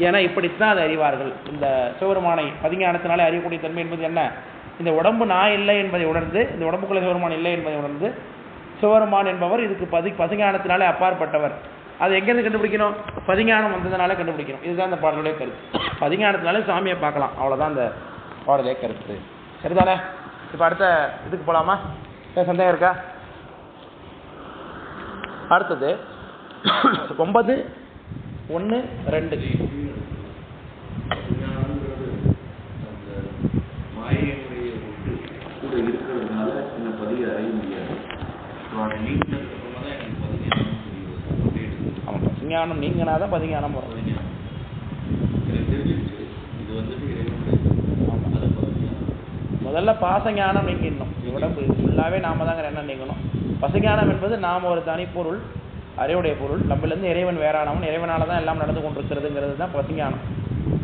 என இப்படித்தான் அதை அறிவார்கள். இந்த சிவருமானை பதிஞானத்தினாலே அறியக்கூடிய தன்மை என்பது என்ன? இந்த உடம்பு நான் இல்லை என்பதை உணர்ந்து, இந்த உடம்புக்குள்ள சிவருமான் இல்லை என்பதை உணர்ந்து, சிவருமான் என்பவர் இதுக்கு பதிஞானத்தினாலே அப்பாற்பட்டவர். அதை எங்கேருந்து கண்டுபிடிக்கணும்? பதிஞானம் வந்ததுனால கண்டுபிடிக்கணும். இதுதான் இந்த பாடலுடைய கருத்து. பதிஞானத்தினாலே சாமியை பார்க்கலாம், அவ்வளோதான் இந்த பாடலுடைய கருத்து. சரிதானே? இப்போ அடுத்த இதுக்கு போகலாமா? சந்தேகம் இருக்கா? அடுத்தது 9:1-2. ஆமாம், பசுஞானம் நீங்கினாதான் பதிஞானம் வரும். முதல்ல பாசஞானம் நீங்கிடணும். உடம்பு ஃபுல்லாகவே நாம தாங்கிற எண்ணம் நீங்கணும். பசுஞானம் என்பது நாம் ஒரு தனிப்பொருள், அறிவுடைய பொருள், நம்மளிருந்து இறைவன் வேறானவன், இறைவனால தான் எல்லாம் நடந்து கொண்டிருக்கிறதுங்கிறது தான் பசுஞானம்.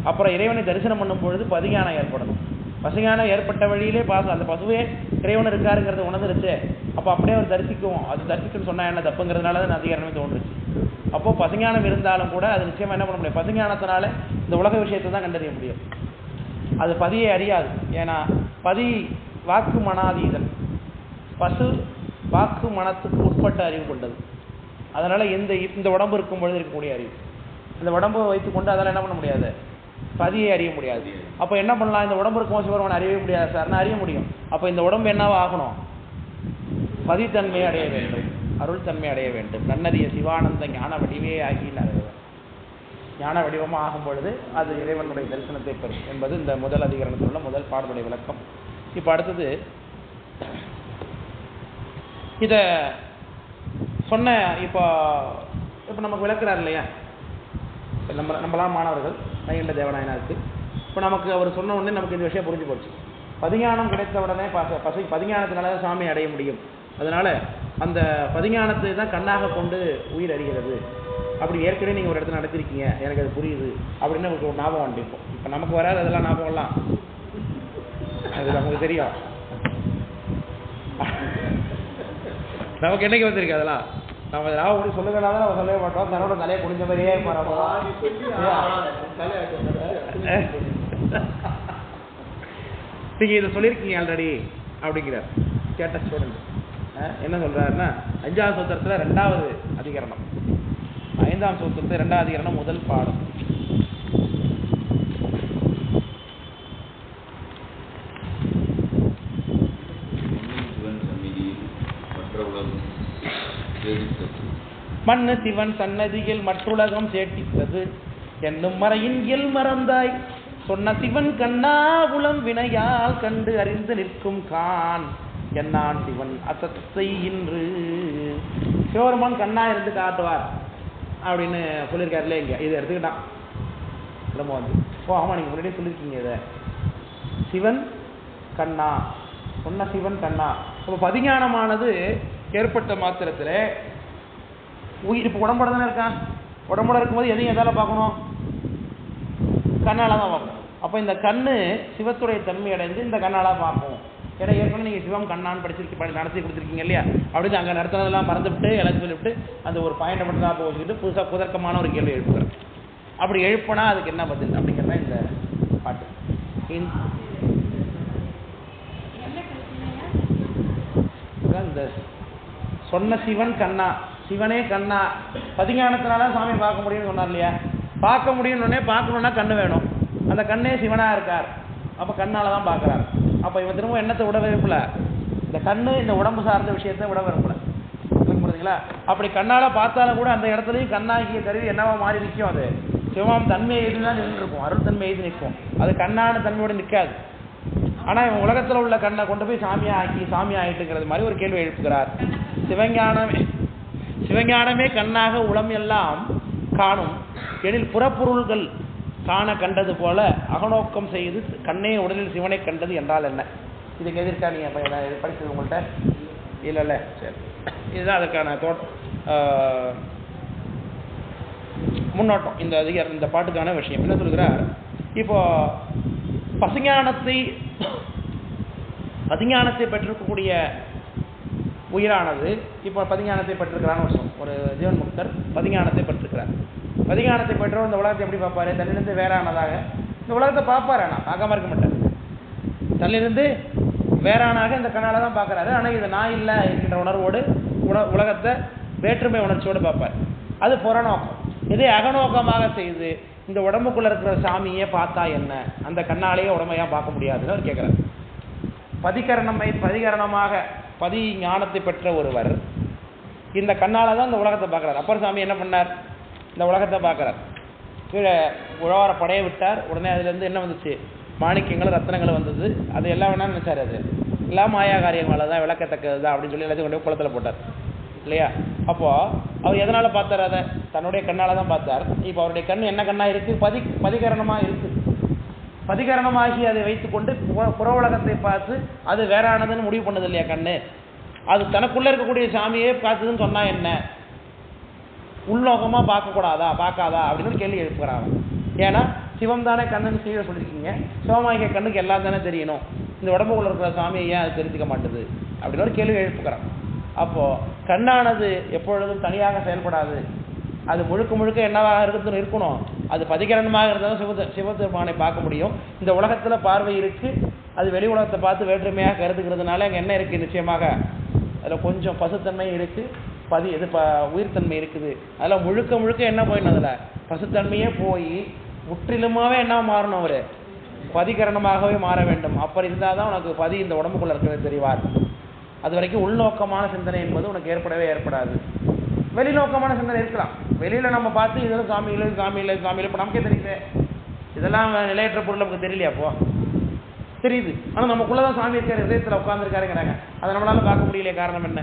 அப்புறம் இறைவனை தரிசனம் பண்ணும் பொழுது பதிஞானம் ஏற்படணும். பசுஞானம் ஏற்பட்ட வழியிலே அந்த பசுவே இறைவன் இருக்காருங்கிறத உணர்ந்துருச்சு. அப்போ அப்படியே அவர் தரிசிக்கும். அது தரிசிக்குன்னு சொன்னா என்ன தப்புங்கிறதுனால தான் அதிகாரமே தோன்றுச்சு. அப்போ பசுஞானம் இருந்தாலும் கூட அது நிச்சயமா என்ன பண்ண முடியும்? பசுஞானத்தினால இந்த உலக விஷயத்தை தான் கண்டறிய முடியும். அது பதியை அறியாது. ஏன்னா பதி வாக்கு மனாதீதன், பசு வாக்கு மனத்துக்கு உட்பட்ட அறிவு கொண்டது. அதனால இந்த உடம்பு இருக்கும் பொழுது இருக்கக்கூடிய அறிவு, இந்த உடம்பை வைத்துக்கொண்டு அதெல்லாம் என்ன பண்ண முடியாது? பதியை அறிய முடியாது. அப்போ என்ன பண்ணலாம்? இந்த உடம்பு இருக்கும் சிவருமான் அறியவே முடியாது சார்னா அறிய முடியும். அப்போ இந்த உடம்பு என்னவா ஆகணும்? பதித்தன்மை அடைய வேண்டும், அருள் தன்மை அடைய வேண்டும். நன்னறிய சிவானந்த ஞான வடிவே ஆகினார். ஞான வடிவமாக ஆகும் பொழுது அது இறைவனுடைய தரிசனத்தை பெறும் என்பது இந்த முதல் அதிகரணத்தில் உள்ள முதல் பாடலுடைய விளக்கம். இப்போ அடுத்தது இதை சொன்ன இப்போ நமக்கு விளக்குறாரு இல்லையா? நம்மளாம் மாணவர்கள் நைகண்ட தேவநாயனாருக்கு. இப்போ நமக்கு அவர் சொன்ன உடனே நமக்கு இந்த விஷயம் புரிஞ்சு போச்சு. பதிஞானம் கிடைத்த உடனே பதிஞானத்தினால தான் சாமி அடைய முடியும். அதனால அந்த பதிஞானத்தை தான் கண்ணாக கொண்டு உயிர் அறிகிறது. அப்படி ஏற்கனவே நீங்கள் ஒரு இடத்துல நடத்திருக்கீங்க, எனக்கு அது புரியுது அப்படின்னு நமக்கு ஒரு ஞாபகம் வந்துருப்போம். இப்போ நமக்கு வராது அதெல்லாம் ஞாபகம்லாம், அது நமக்கு தெரியும். நமக்கு என்னைக்கு வந்திருக்கு அதெல்லாம் நம்ம ஞாபகம் சொல்லுங்கனா தான் நம்ம சொல்லவே மாட்டோம். தன்னோட தலையை குடிஞ்ச மாதிரியே நீங்க இதை சொல்லியிருக்கீங்க ஆல்ரெடி அப்படிங்கிறார் கேட்ட ஸ்டூடெண்ட். என்ன சொல்றாருன்னா 5ஆம் சூத்திரத்துல 2வது அதிகரணம், 5ஆம் சூத்திரத்துல 2வது அதிகரணம் முதல் பாடம். மண்ணு சிவன் சன்னதியில் மற்றுலகம் சேட்டித்தது என்னும் மறையின் எல் மறந்தாய் சொன்ன சிவன் கண்ணா உளம் வினையால் கண்டு அறிந்து நிற்கும் கான் என்னான் சிவன் அசத்தை இன்று. சிவபெருமான் கண்ணா இருந்து காட்டுவார் அப்படின்னு சொல்லியிருக்காருல்ல. இங்க இதை எடுத்துக்கிட்டான் நம்ம வந்து ஆமா நீங்க முன்னாடியே சொல்லியிருக்கீங்க இதை. சிவன் கண்ணா சொன்ன சிவன் கண்ணா. அப்போ பதிஞானமானது ஏற்பட்ட மாத்திரத்துல உயிர் இப்போ உடம்போட தானே இருக்கான். உடம்போட இருக்கும்போது எதையும் எதால பார்க்கணும், கண்ணால தான் பார்க்கணும். அப்போ இந்த கண்ணு சிவத்துடைய தன்மை அடைந்து இந்த கண்ணால பார்ப்போம். ஏன்னா ஏற்கனவே நீங்கள் சிவம் கண்ணான்னு நடத்தி கொடுத்துருக்கீங்க இல்லையா, அப்படின்னு அங்கே நடத்துனதெல்லாம் மறந்துவிட்டு எனக்கு சொல்லிவிட்டு அந்த ஒரு பாயிண்டை மட்டும் தான் போச்சுக்கிட்டு புதுசாக புதர்க்கமான ஒரு கேள்வி எழுப்புகிறேன். அப்படி எழுப்புனா அதுக்கு என்ன பதில் அப்படிங்கிறத இந்த பாட்டு. இந்த சொன்ன சிவன் கண்ணா, சிவனே கண்ணா, பதிஞானத்தினால சாமி பார்க்க முடியும்னு சொன்னார் இல்லையா. பார்க்க முடியும்னே பார்க்கணுன்னா கண்ணு வேணும். அந்த கண்ணே சிவனா இருக்கார், அப்போ கண்ணால தான் பார்க்குறாரு. அப்போ இவன் திரும்ப எண்ணத்தை விட விரும்பல, இந்த கண்ணு இந்த உடம்பு சார்ந்த விஷயத்தை விட விரும்பல. புரியுதுங்களா? அப்படி கண்ணால பார்த்தாலும் கூட அந்த இடத்துலையும் கண்ணாகிய கருவி என்னவா மாறி நிற்கும், அது சிவம் தன்மை எழுதி தான் நின்றுருக்கும், அருள் தன்மை எழுதி நிற்கும். அது கண்ணான தன்மையோடு நிற்காது. ஆனால் இவன் உலகத்தில் உள்ள கண்ணை கொண்டு போய் சாமியா ஆக்கி சாமி ஆகிட்டுங்கிறது மாதிரி ஒரு கேள்வி எழுப்புகிறார். சிவஞானமே கண்ணாக உளம் எல்லாம் காணும் எனில் புறப்பொருள்கள் காண கண்டது போல அகநோக்கம் செய்து கண்ணே உடலில் சிவனை கண்டது என்றால் என்ன? இதுக்கு எதிர்க்கா நீங்கள் படிச்சது உங்கள்கிட்ட இல்லைல்ல? சரி, இதுதான் அதுக்கான முன்னோட்டம். இந்த பாட்டுக்கான விஷயம் என்ன சொல்கிறார். இப்போ பதிஞானத்தை பெற்றிருக்கக்கூடிய உயிரானது இப்போ பதிஞானத்தை பெற்றிருக்கிறான்னு வருஷம் ஒரு ஜீவன் முக்தர் பதிஞானத்தை பெற்றிருக்கிறார். பதிஞானத்தை பெற்றவர் இந்த உலகத்தை எப்படி பார்ப்பாரு? தன்னிலிருந்து வேறானதாக இந்த உலகத்தை பார்ப்பாரு. ஆனால் பார்க்காம இருக்க மாட்டார். தன்னிலிருந்து வேறானாக இந்த கண்ணால தான் பார்க்குறாரு. ஆனால் இது நான் இல்லை இருக்கின்ற உணர்வோடு உலகத்தை வேற்றுமை உணர்ச்சியோடு பார்ப்பார். அது புறநோக்கம். இதே அகநோக்கமாக செய்து இந்த உடம்புக்குள்ள இருக்கிற சாமியே பார்த்தா என்ன, அந்த கண்ணாலேயே உடம்பையா பார்க்க முடியாதுன்னு அவர் கேட்குறாரு. பதிகரணமாக பதி ஞானத்தை பெற்ற ஒருவர் இந்த கண்ணால தான் இந்த உலகத்தை பார்க்குறாரு. அப்பர் சாமி என்ன பண்ணார்? இந்த உலகத்தை பார்க்குறார். கீழே உழவார படைய விட்டார். உடனே அதுலேருந்து என்ன வந்துச்சு? மாணிக்கங்கள் ரத்னங்கள் வந்தது. அது எல்லாம் வேணாலும் நினைச்சார். அது எல்லாம் மாயா காரியங்களால் தான், விளக்கத்தக்கது தான் அப்படின்னு சொல்லி எல்லாத்தையும் கொண்டு போய் குளத்தில் போட்டார் இல்லையா? அப்போது அவர் எதனால் பார்த்தார்? அதை தன்னுடைய கண்ணால் தான் பார்த்தார். இப்போ அவருடைய கண் என்ன கண்ணாக இருக்குது? பதிகரணமாக இருக்குது. பதிகரணமாகி அதை வைத்துக்கொண்டு புற உலகத்தை பார்த்து அது வேறானதுன்னு முடிவு பண்ணது இல்லையா கண்ணு? அது தனக்குள்ளே இருக்கக்கூடிய சாமியே பார்த்துதுன்னு சொன்னால் என்ன? உள்நோகமாக பார்க்கக்கூடாதா, பார்க்காதா அப்படின்னு கேள்வி எழுப்புகிறாங்க. ஏன்னா சிவம் தானே கண்ணுன்னு செய்ய சொல்லியிருக்கீங்க. சிவமாகிய கண்ணுக்கு எல்லாம் தானே தெரியணும். இந்த உடம்புக்குள்ள இருக்கிற சாமியை ஏன் அது தெரிஞ்சுக்க மாட்டுது அப்படின்னு ஒரு கேள்வி எழுப்புக்கிறான். அப்போது கண்ணானது எப்பொழுதும் தனியாக செயல்படாது. அது முழுக்க என்னவாக இருக்கணும்? அது பதிகரணமாக இருந்தாலும் சிவபெருமானை பார்க்க முடியும். இந்த உலகத்தில் பார்வை இருக்குது. அது வெளி உலகத்தை பார்த்து வேற்றுமையாக கருதுகிறதுனால அங்கே என்ன இருக்குது? நிச்சயமாக அதில் கொஞ்சம் பசுத்தன்மை இருக்குது, உயிர்த்தன்மை இருக்குது. அதில் முழுக்க என்ன போயிடணும்? அதில் பசுத்தன்மையே போய் முற்றிலுமாகவே என்ன மாறணும்? அவர் பதிகரணமாகவே மாற வேண்டும். அப்படி இருந்தால் தான் உனக்கு இந்த உடம்புக்குள்ளே இருக்கிறது தெரிவார். அது வரைக்கும் உள்நோக்கமான சிந்தனை என்பது உனக்கு ஏற்படாது. வெளிநோக்கமான சிந்தனை இருக்கலாம். வெளியில் நம்ம பார்த்து இதெல்லாம் சாமி இல்லை இப்போ நமக்கே தெரியுது. இதெல்லாம் நிலையற்ற பொருள் நமக்கு தெரியலையா? அப்போ தெரியுது. ஆனால் நமக்குள்ளே தான் சாமி இருக்கார், இதயத்தில் உட்காந்துருக்காருங்கிறாங்க. அதை நம்மளால் பார்க்க முடியலையே. காரணம் என்ன?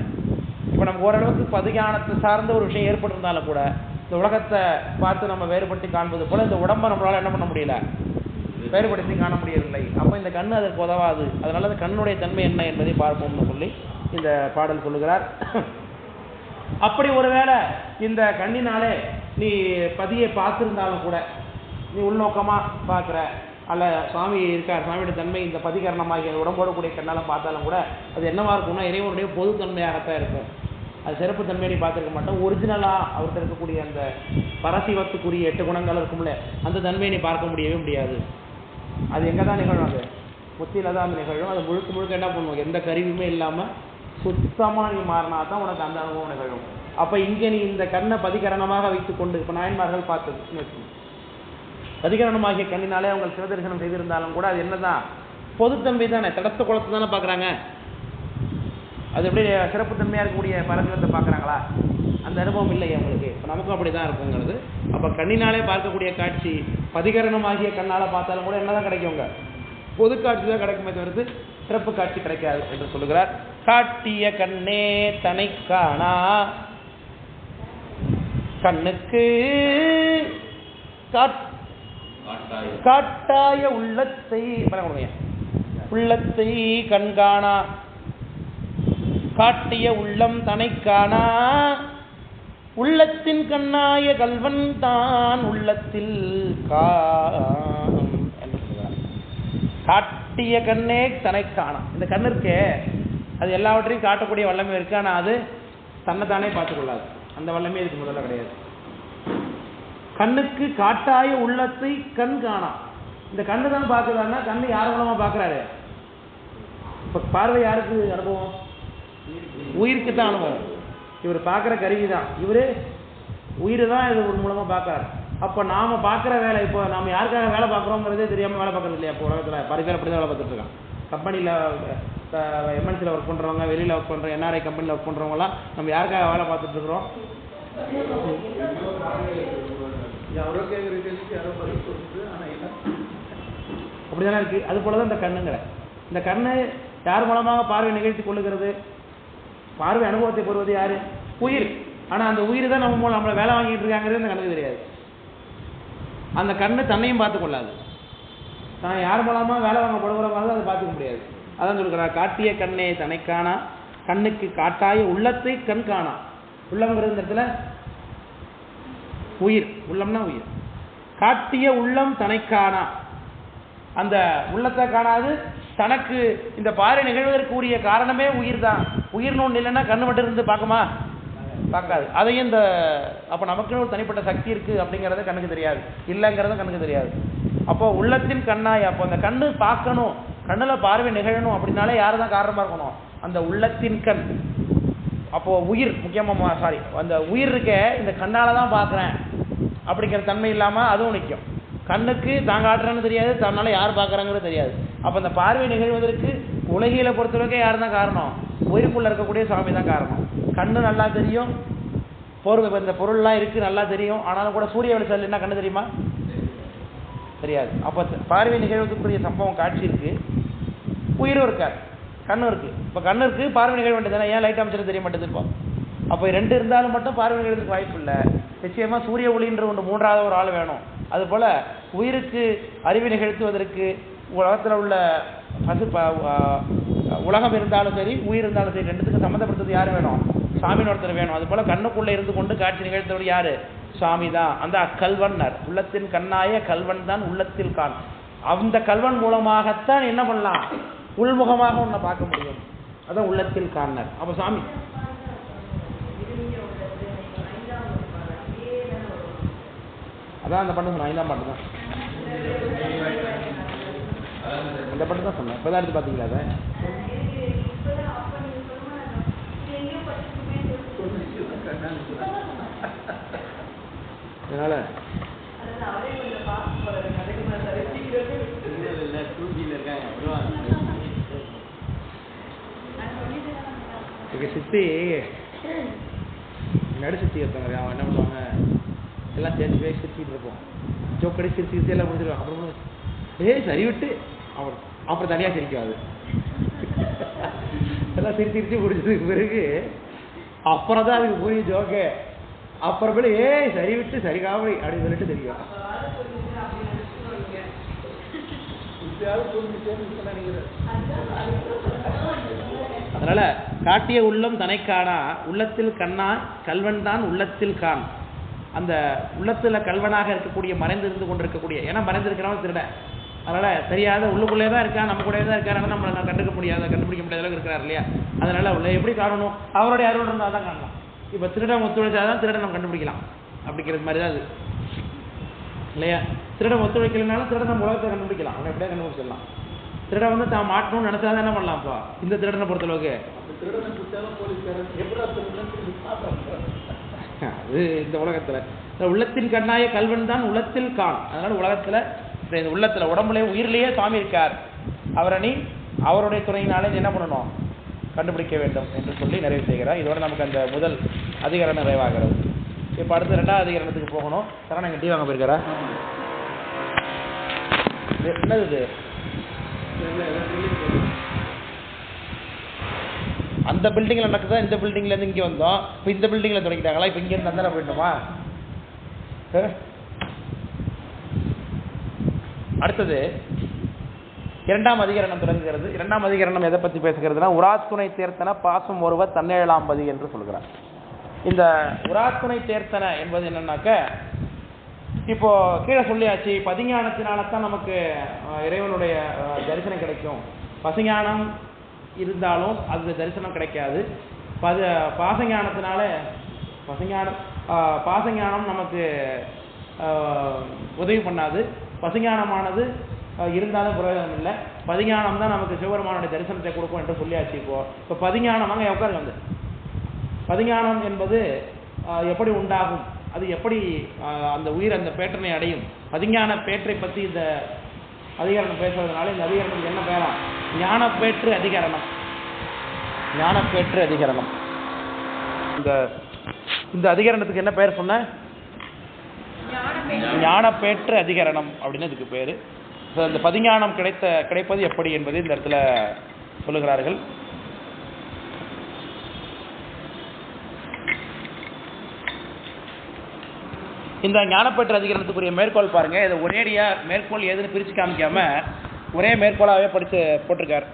இப்போ நமக்கு ஓரளவுக்கு பதிஞானத்தை சார்ந்த ஒரு விஷயம் ஏற்பட்டிருந்தாலும் கூட இந்த உலகத்தை பார்த்து நம்ம வேறுபட்டு காண்பது போல் இந்த உடம்பை நம்மளால் என்ன பண்ண முடியல? வேறுபடுத்தி காண முடியவில்லை. அப்போ இந்த கண்ணு அதற்கு உதவாது. அதனால அந்த கண்ணுடைய தன்மை என்ன என்பதை பார்ப்போம்னு சொல்லி இந்த பாடல் சொல்லுகிறார். அப்படி ஒருவேளை இந்த கண்ணினாலே நீ பதியை பார்த்துருந்தாலும் கூட, நீ உள்நோக்கமாக பார்க்குற, அல்ல சுவாமி இருக்கார், சுவாமியோட தன்மை இந்த பதிகரணமாகிய உடம்போடு கூடிய கண்ணாலும் பார்த்தாலும் கூட அது என்னவா இருக்கும்னா இறைவனுடைய பொதுத்தன்மையாகத்தான் இருக்கும். அது சிறப்பு தன்மையை நீ பார்த்துருக்க மாட்டோம். ஒரிஜினலாக அவர்கிட்ட இருக்கக்கூடிய அந்த பரசிவத்துக்குரிய 8 குணங்கள் இருக்கும்ல, அந்த தன்மையை நீ பார்க்க முடியவே முடியாது. அது எங்கே தான் நிகழும்? அது முத்தியில் தான் அந்த நிகழும். அது முழுக்க முழுக்க என்ன பண்ணுவோம், எந்த கருவியுமே இல்லாமல் சுத்தமாக நீ மாறினா தான் உனக்கு அந்த அனுபவம் நிகழும். அப்போ இங்கே நீ இந்த கண்ணை பதிகரணமாக வைத்துக்கொண்டு, இப்போ நாயன்மார்கள் பார்த்தது பதிகரணமாகிய கண்ணினாலே அவங்க சிவதரிசனம் செய்திருந்தாலும் கூட அது என்னதான் பொதுத்தன்மை தானே, தடத்த குளத்தை தானே பார்க்குறாங்க. அது எப்படி சிறப்புத்தன்மையாக இருக்கக்கூடிய பரஞ்சோத்தை பார்க்குறாங்களா? அந்த அனுபவம் இல்லை அவங்களுக்கு. இப்போ நமக்கும் அப்படி தான் இருக்குங்கிறது. அப்போ கண்ணினாலே பார்க்கக்கூடிய காட்சி பதிகரணமாகிய கண்ணால் பார்த்தாலும் கூட என்ன தான் கிடைக்குங்க, பொது காட்சி தான் கிடைக்குமே தவிர்த்து சிறப்பு காட்சி கிடைக்காது என்று சொல்லுகிறார். காட்டிய கண்ணே தனை காணா கண்ணுக்கு காட்டாய உள்ளத்தை கண்காணா, காட்டிய உள்ளம் தனை காணா உள்ளத்தின் கண்ணாய கல்வன் தான் உள்ளத்தில் என்று சொல்கிறார். காட்டிய கண்ணே தனை காணா. இந்த கண்ணு இருக்கே அது எல்லாவற்றையும் காட்டக்கூடிய வல்லமை இருக்கு. ஆனால் அது தன்னைத்தானே பார்த்துக்கொள்ளாது. அந்த வல்லமே இதுக்கு முதல்ல கிடையாது. கண்ணுக்கு காட்டாய உள்ளத்தை கண் காணா. இந்த கண்ணு தான் பார்க்குறாருன்னா கண்ணு யார் மூலமாக பார்க்குறாரு? இப்போ பார்வை யாருக்கு அனுபவம்? உயிருக்கு தான் அனுபவம். இவர் பார்க்குற கருவி தான், இவர் உயிர் தான் இது ஒரு மூலமாக பார்க்குறாரு. அப்போ நாம் பார்க்குற வேலை, இப்போ நாம் யாருக்காக வேலை பார்க்குறோங்கிறதே தெரியாமல் வேலை பார்க்குறது இல்லையா? இப்போ உலகத்தில் பாதி பேர் அப்படி தான் வேலை பார்த்துட்டு இருக்கான். கம்பெனியில் எம்என்சியில் ஒர்க் பண்ணுறவங்க, வெளியில் ஒர்க் பண்ணுறவங்க, என்ஆர்ஐ கம்பெனியில் ஒர்க் பண்ணுறவங்களாம் நம்ம யாருக்காக வேலை பார்த்துட்டு இருக்கிறோம்? அப்படிதானே இருக்கு. அது போலதான் இந்த கண்ணுங்கிற, இந்த கண்ணு யார் மூலமாக பார்வை நிகழ்த்தி கொள்ளுகிறது? பார்வை அனுபவத்தை பெறுவது யாரு? உயிர். ஆனா அந்த உயிர் தான் நம்ம மூலம் நம்மளை வேலை வாங்கிட்டு இருக்காங்கிறது அந்த கண்ணுக்கு தெரியாது. அந்த கண்ணு தன்னையும் பார்த்து கொள்ளாது. தான் யார் மூலமா வேலை வாங்கப்படுகிறவங்க அதை பார்த்துக்க முடியாது. அதான் சொல்லுகிறார், காட்டிய கண்ணே தன்னை காணா கண்ணுக்கு காட்டாய உள்ளத்தை கண் காணா. உள்ளம்ங்கிறது இந்த இடத்துல உயிர், உள்ளம்னா உயிர். காட்டிய உள்ளம் தன்னை காணா, அந்த உள்ளத்தை காணாது. தனக்கு இந்த பார்வை நிகழ்வதற்குரிய காரணமே உயிர் தான். உயிர் ஒன்று இல்லைன்னா கண்ணு மட்டும் இருந்து பார்க்குமா? பார்க்காது. அதையும் இந்த அப்போ நமக்குன்னு ஒரு தனிப்பட்ட சக்தி இருக்குது அப்படிங்கிறது கண்ணுக்கு தெரியாது, இல்லைங்கிறதும் கண்ணுக்கு தெரியாது. அப்போ உள்ளத்தின் கண்ணாய், அப்போ அந்த கண்ணு பார்க்கணும், கண்ணில் பார்வை நிகழணும் அப்படின்னாலே யார் தான் காரணமாக இருக்கணும்? அந்த உள்ளத்தின் கண். அப்போது உயிர் முக்கியமாக அந்த உயிர் இருக்க இந்த கண்ணால் தான் பார்க்குறேன் அப்படிங்கிற தன்மை இல்லாமல் அதுவும் நிற்கும். கண்ணுக்கு தான் காட்டுறேன்னு தெரியாது, தன்னால் யார் பார்க்குறாங்கிறது தெரியாது. அப்போ அந்த பார்வை நிகழ்வதற்கு உலகில பொறுத்தவரைக்கும் யார் தான் காரணம்? உயிருக்குள்ளே இருக்கக்கூடிய சாமி தான் காரணம். கண்ணு நல்லா தெரியும், இந்த பொருள்லாம் இருக்குது நல்லா தெரியும், ஆனாலும் கூட சூரிய வெளிச்சம் இல்லைன்னா கண்ணு தெரியுமா? தெரியாது. அப்போ பார்வை நிகழ்வதற்குரிய சம்பவம் காட்சி இருக்குது, உயிரும் இருக்காது, கண்ணும் இருக்குது. இப்போ கண்ணு இருக்குது, பார்வை நிகழ வேண்டியதுதானே, ஏன் லைட் அமைச்சது தெரிய மாட்டேது? இப்போ அப்போ 2 இருந்தாலும் மட்டும் பார்வை நிகழ்வதற்கு வாய்ப்பு இல்லை. நிச்சயமாக சூரிய ஒளின்ற ஒன்று 3ஆவது ஒரு ஆள் வேணும். அதுபோல் உயிருக்கு அறிவு நிகழ்த்துவதற்கு உலகத்தில் உள்ள உலகம் இருந்தாலும் சரி, உயிர் இருந்தாலும் சரி, 2த்துக்கும் சம்மந்தப்படுத்துறது யார் வேணும்? சாமின்னு ஒருத்தர் வேணும். அதுபோல் கண்ணுக்குள்ளே இருந்து கொண்டு காட்சி நிகழ்த்தவர் யார்? சாமி தான். அந்த கல்வன்னர், உள்ளத்தின் கண்ணாய கல்வன் தான் உள்ளத்தில் காண். அந்த கல்வன் மூலமாகத்தான் என்ன பண்ணலாம்? உள்முகமாக உன்னை பார்க்க முடியும். அதான் உள்ளத்தில் காணர். அப்போ சாமி அதான் அந்த பாட்டு சொன்னேன், 5ஆம் பாட்டு தான், அந்த பாட்டு தான் சொன்னேன். இப்போதான் எடுத்து பார்த்தீங்களா? அதை அதனால சித்தி நடு சுற்றி இருக்காங்க. அவன் என்ன பண்ணுவாங்க, எல்லாம் சேர்ந்து போய் சிரிச்சிட்டு இருப்போம், ஜோக்கடி சிரிச்சு எல்லாம் முடிச்சிருவாங்க. அப்புறம் சரி விட்டு அப்புறம் தனியாக சிரிக்காது. எல்லாம் சிரிச்சு முடிச்சதுக்கு பிறகு அப்புறம் தான் அதுக்கு புரியும் ஜோக்கு. அப்புறமேல சரி விட்டு சரி காவடி அப்படின்னு சொல்லிட்டு தெரியும். அதனால காட்டிய உள்ளம் தனை காணா உள்ளத்தில் கண்ணா கல்வன் தான் உள்ளத்தில் காண். அந்த உள்ளத்துல கல்வனாக இருக்கக்கூடிய மறைந்து இருந்து கொண்டிருக்கக்கூடிய, ஏன்னா மறைந்திருக்கிறவன் திருட, அதனால தெரியாத உள்ளுக்குள்ளே தான் இருக்கா, நம்ம கூட தான் இருக்காரு, நம்மளை நான் கண்டுபிடிக்க முடியாத அளவுக்கு இருக்கிறார் இல்லையா. அதனால உள்ள எப்படி காணணும், அவருடைய அருள் இருந்தால் தான் காணலாம். இப்போ திருடன் ஒத்துழைச்சாதான் திருடன் நம்ம கண்டுபிடிக்கலாம் அப்படிங்கிறது மாதிரி தான் அது இல்லையா. திருடன் ஒத்துழைக்கலைனாலும் திருடன் நம்ம உலகத்தை கண்டுபிடிக்கலாம், அவனை எப்படியா கண்டுபிடிச்சிடலாம். திருடன் வந்து தான் மாட்டணும்னு நினைச்சாதான் என்ன பண்ணலாம்ப்பா இந்த திருடனை பொறுத்தளவுக்கு. அது இந்த உலகத்துல உள்ளத்தின் கண்ணாய கல்வன் தான் உள்ளத்தில் காண். அதனால உலகத்துல இந்த உள்ளத்துல உடம்புல உயிரிலேயே சாமி இருக்கார், அவரை நீ அவருடைய துணையினாலே என்ன பண்ணணும், கண்டுபிடிக்க வேண்டும் என்று சொல்லி நிறைவு செய்கிறார். இதோட நமக்கு அந்த முதல் அதிகாரம் நிறைவாகிறது. இப்ப அடுத்த 2வது அதிகாரத்துக்கு போகணும். சரண எங்க டீ வாங்க போயிருக்காரா? என்னது இது? அந்த பில்டிங்ல நடக்குதா, இந்த பில்டிங்ல இருந்து இங்க வந்தோம், இப்ப இந்த பில்டிங்ல தொடங்கிட்டாங்களா, இப்ப இங்க இருந்து அந்த போயிட்டோமா? அடுத்தது 2ஆம் அதிகரணம் தொடங்குகிறது. 2ஆம் அதிகரணம் எதை பத்தி பேசுகிறதுனா, உராத்துணை தேர்த்தன பாசம் ஒருவ தன்னேழாம்பதி என்று சொல்கிறார். இந்த உராத்துணை தேர்த்தன என்பது என்னன்னாக்க, இப்போ கீழே சொல்லியாச்சு, பதிஞானத்தினால்தான் நமக்கு இறைவனுடைய தரிசனம் கிடைக்கும். பசுஞானம் இருந்தாலும் அது தரிசனம் கிடைக்காது. பாசஞானத்தினால பாசஞானம் நமக்கு உதவி பண்ணாது. பசுஞானமானது இருந்தாலும் பிரயோஜனம் இல்லை. பதிஞானம் தான் நமக்கு சிவபெருமானுடைய தரிசனத்தை கொடுக்கும் என்று சொல்லியாச்சு. இப்போ பதிஞானம் அங்கே உட்காருங்க வந்து, பதிஞானம் என்பது எப்படி உண்டாகும், அது எப்படி அந்த உயிர் அந்த பேற்றனை அடையும், பதிஞான பேற்றை பற்றி இந்த அதிகாரம் பேசுறதுனால இந்த அதிகாரத்துக்கு என்ன பேராம், ஞானப்பேற்று அதிகரணம். ஞானப்பேற்று அதிகரணம். இந்த அதிகரணத்துக்கு என்ன பேர் சொன்ன? ஞானப்பேற்று அதிகரணம் அப்படின்னு இதுக்கு பேரு. இந்த பதிஞானம் கிடைப்பது எப்படி என்பது இந்த இடத்துல சொல்லுகிறார்கள். இந்த ஞானப்பேற்று அதிகரணத்துக்குரிய மேற்கோள் பாருங்க. இதை ஒரேடியா மேற்கோள் ஏதுன்னு பிரிச்சு காமிக்காம ஒரே மேற்கோளாகவே படித்து போட்டிருக்கார்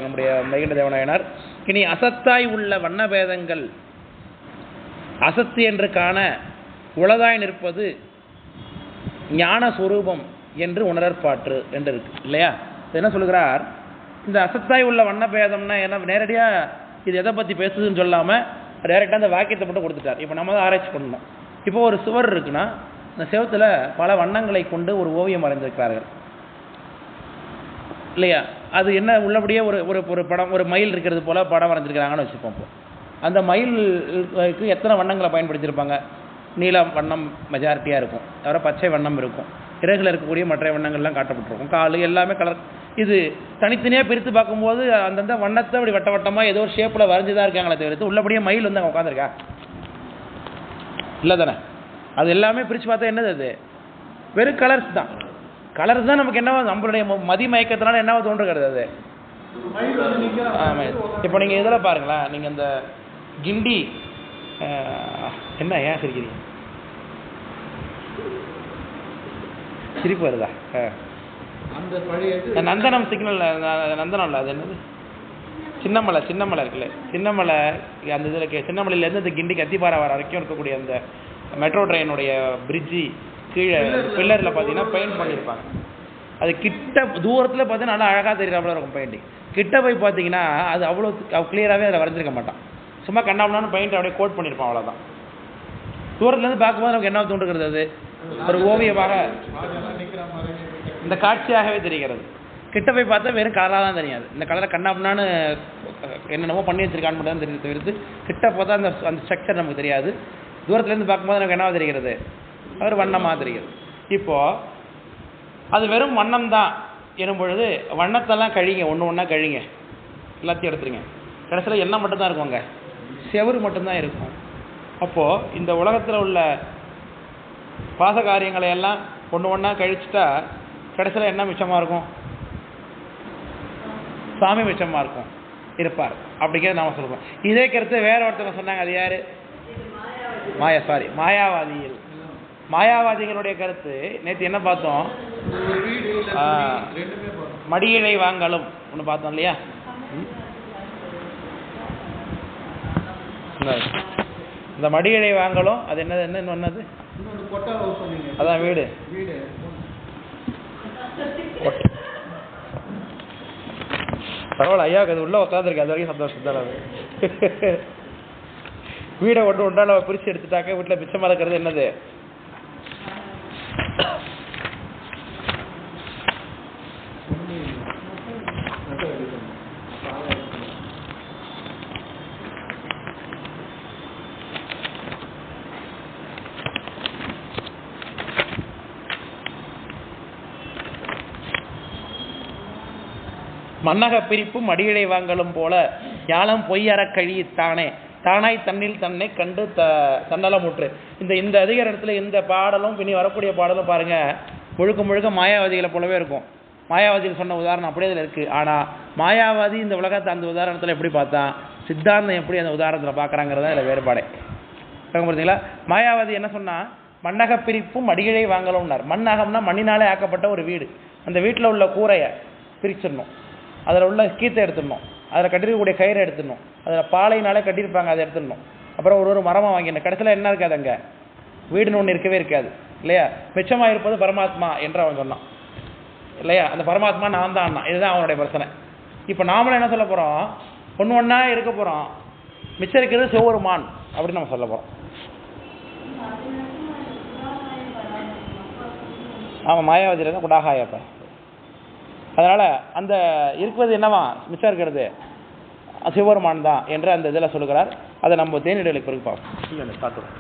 நம்முடைய மெய்கண்ட தேவநாயனார். இனி அசத்தாய் உள்ள வண்ணபேதங்கள் அசத்து என்று காண உளதாய் நிற்பது ஞான சுரூபம் என்று உணரற்பாற்று என்று இருக்கு இல்லையா. என்ன சொல்லுகிறார், இந்த அசத்தாய் உள்ள வண்ணபேதம்னா என்ன, நேரடியா இது எதை பத்தி பேசுதுன்னு சொல்லாம டைரக்டா அந்த வாக்கியத்தை மட்டும் கொடுத்துட்டார். இப்போ நம்ம தான் ஆராய்ச்சி பண்ணணும். இப்போ ஒரு சுவர் இருக்குன்னா இந்த செவத்துல பல வண்ணங்களை கொண்டு ஒரு ஓவியம் வரைந்திருக்கிறார்கள் இல்லையா. அது என்ன உள்ளபடியே ஒரு படம், ஒரு மயில் இருக்கிறது போல படம் வரைஞ்சிருக்கிறாங்கன்னு வச்சுப்போம். அந்த மயிலுக்கு எத்தனை வண்ணங்களை பயன்படுத்தியிருப்பாங்க? நீலம் வண்ணம் மெஜாரிட்டியாக இருக்கும், தவிர பச்சை வண்ணம் இருக்கும், இறகுல இருக்கக்கூடிய மற்ற வண்ணங்கள்லாம் காட்டப்பட்டிருக்கும், காலு எல்லாமே கலர். இது தனித்தனியாக பிரித்து பார்க்கும்போது அந்தந்த வண்ணத்தை அப்படி வட்ட வட்டமாக ஏதோ ஒரு ஷேப்பில் வரைஞ்சுதான் இருக்காங்களே தவிர்த்து உள்ளபடியே மயில் வந்து அங்கே உட்காந்துருக்கா இல்லை தானே. அது எல்லாமே பிரித்து பார்த்தா என்னது, அது வெறும் கலர்ஸ் தான். கலர்ஸ் தான் நமக்கு என்னவோ நம்மளுடைய மதிமயக்கத்தினால என்னவோ தோன்றுகிறது அது. ஆமாம். இப்போ நீங்கள் இதில் பாருங்களேன், நீங்கள் இந்த கிண்டி என்ன ஏன் சிரிக்கிறீங்க, சிரிப்பு வருதா? நந்தனம் சிக்னல், நந்தனம் இல்லை, அது என்னது, சின்னமலை இருக்குல்ல, சின்னமலை. அந்த இதில் சின்னமலையிலேருந்து இந்த கிண்டி கத்திப்பாறை வர வரைக்கும் இருக்கக்கூடிய அந்த மெட்ரோ ட்ரெயினுடைய பிரிட்ஜி கீழே பில்லரில் பார்த்தீங்கன்னா பெயிண்ட் பண்ணியிருப்பாங்க. அது கிட்ட தூரத்தில் பார்த்தீங்கன்னா நல்லா அழகாக தெரியாமல் இருக்கும் பெயிண்டிங். கிட்ட போய் பார்த்தீங்கன்னா அது அவ்வளோ கிளியராகவே அதில் வரைஞ்சிருக்க மாட்டான், சும்மா கண்ணாமண்ணான்னு பெயிண்ட் அப்படியே கோட் பண்ணியிருப்பான், அவ்வளோதான். தூரத்துலேருந்து பார்க்கும்போது நமக்கு என்ன தோன்றுகிறது, அது ஒரு ஓவியமாக இந்த காட்சியாகவே தெரிகிறது. கிட்ட போய் பார்த்தா வெறும் கலராக தான் தெரியாது. இந்த கலரை கண்ணாமண்ணான்னு என்னென்னமோ பண்ணி வச்சிருக்கான்னு மட்டும் தான் தெரியுது தவிர்த்து கிட்ட பார்த்தா அந்த ஸ்ட்ரக்சர் நமக்கு தெரியாது. தூரத்துலேருந்து பார்க்கும்போது நமக்கு என்னவா தெரிகிறது, ஒரு வண்ணமாக தெரிகிறது. இப்போது அது வெறும் வண்ணம் தான் எனும் பொழுது வண்ணத்தெல்லாம் கழிங்க, ஒன்று ஒன்றா கழிங்க, எல்லாத்தையும் எடுத்துருங்க. கடைசியில் எண்ணெய் மட்டும்தான் இருக்குங்க, செவரு மட்டும்தான் இருக்கும். அப்போது இந்த உலகத்தில் உள்ள பாச காரியங்களை எல்லாம் ஒன்று ஒன்றா கழிச்சுட்டா கடைசியில் என்ன மிச்சமாக இருக்கும், சாமி மிச்சமாக இருக்கும் இருப்பார் அப்படிங்கிறது நாம் சொல்லுவோம். இதே கருத்து வேற ஒருத்தவங்க சொன்னாங்க, அது யார், மாயாவாதிகள். மாயாவாதிகளுடைய கருத்து நேற்று என்ன பார்த்தோம், மடியிழை வாங்கலும் ஒன்று பார்த்தோம் இல்லையா? இந்த மடியிழை வாங்கலும் அது என்னது, என்ன ஒன்னது? அதான் வீடு. பரவாயில்ல ஐயாவுக்கு அது உள்ள உட்காந்துருக்கு, அது வரைக்கும் சந்தோஷம் தான். அது வீடை ஒன்று ஒன்றா நம்ம பிரித்து எடுத்துட்டாக்க வீட்டில் மிச்சமாக இருக்கிறது என்னது? மன்னக பிரிப்பு மடியிழை வாங்கலும் போல ஞானம் பொய் அறக்கழி தானே தானாய் தன்னில் தன்னை கண்டு தன்னலமுற்று. இந்த அதிகாரத்துல இந்த பாடலும் பின்னி வரக்கூடிய பாடலும் பாருங்க முழுக்க முழுக்க மாயாவாதிகளை போலவே இருக்கும். மாயாவாதிகள் சொன்ன உதாரணம் அப்படியே அதில் இருக்குது. ஆனால் மாயாவாதி இந்த உலகத்தை அந்த உதாரணத்தில் எப்படி பார்த்தா, சித்தாந்தம் எப்படி அந்த உதாரணத்தில் பார்க்குறாங்கிறதா இதில் வேறுபாடே. பார்த்தீங்களா? மாயாவாதி என்ன சொன்னால், மண்ணக பிரிப்பும் மடியிழை வாங்கலும்னார். மண்ணகம்னா மண்ணினாலே ஆக்கப்பட்ட ஒரு வீடு. அந்த வீட்டில் உள்ள கூரையை பிரிச்சிடணும், அதில் உள்ள கீத்தை எடுத்துடணும், அதில் கட்டிருக்கக்கூடிய கயிறை எடுத்துடணும், அதில் பாலையினாலே கட்டியிருப்பாங்க அதை எடுத்துடணும். அப்புறம் ஒரு மரமாக வாங்கிடணும். கடைசியில் என்ன இருக்காது, அங்கே வீடுன்னு ஒன்று இருக்கவே இருக்காது இல்லையா? மிச்சமாக இருப்பது பரமாத்மா என்று அவன் சொன்னான் இல்லையா? அந்த பரமாத்மா நான் தான். இதுதான் அவனுடைய பிரச்சனை. இப்போ நாமளும் என்ன சொல்ல போகிறோம், ஒன்று ஒன்றா இருக்க போகிறோம், மிச்சம் இருக்கிறது சிவபெருமான் அப்படின்னு நம்ம சொல்ல போகிறோம். ஆமாம், மாயாவதியில் தான் குடாகாயப்பா. அதனால் அந்த இருக்கிறது என்னவா, மிச்சம் இருக்கிறது சிவபெருமான் தான் என்று அந்த இதில் சொல்லுகிறார். அதை நம்ம தேனிடலுக்கு பிறகு பார்ப்போம். பார்த்துருவோம்.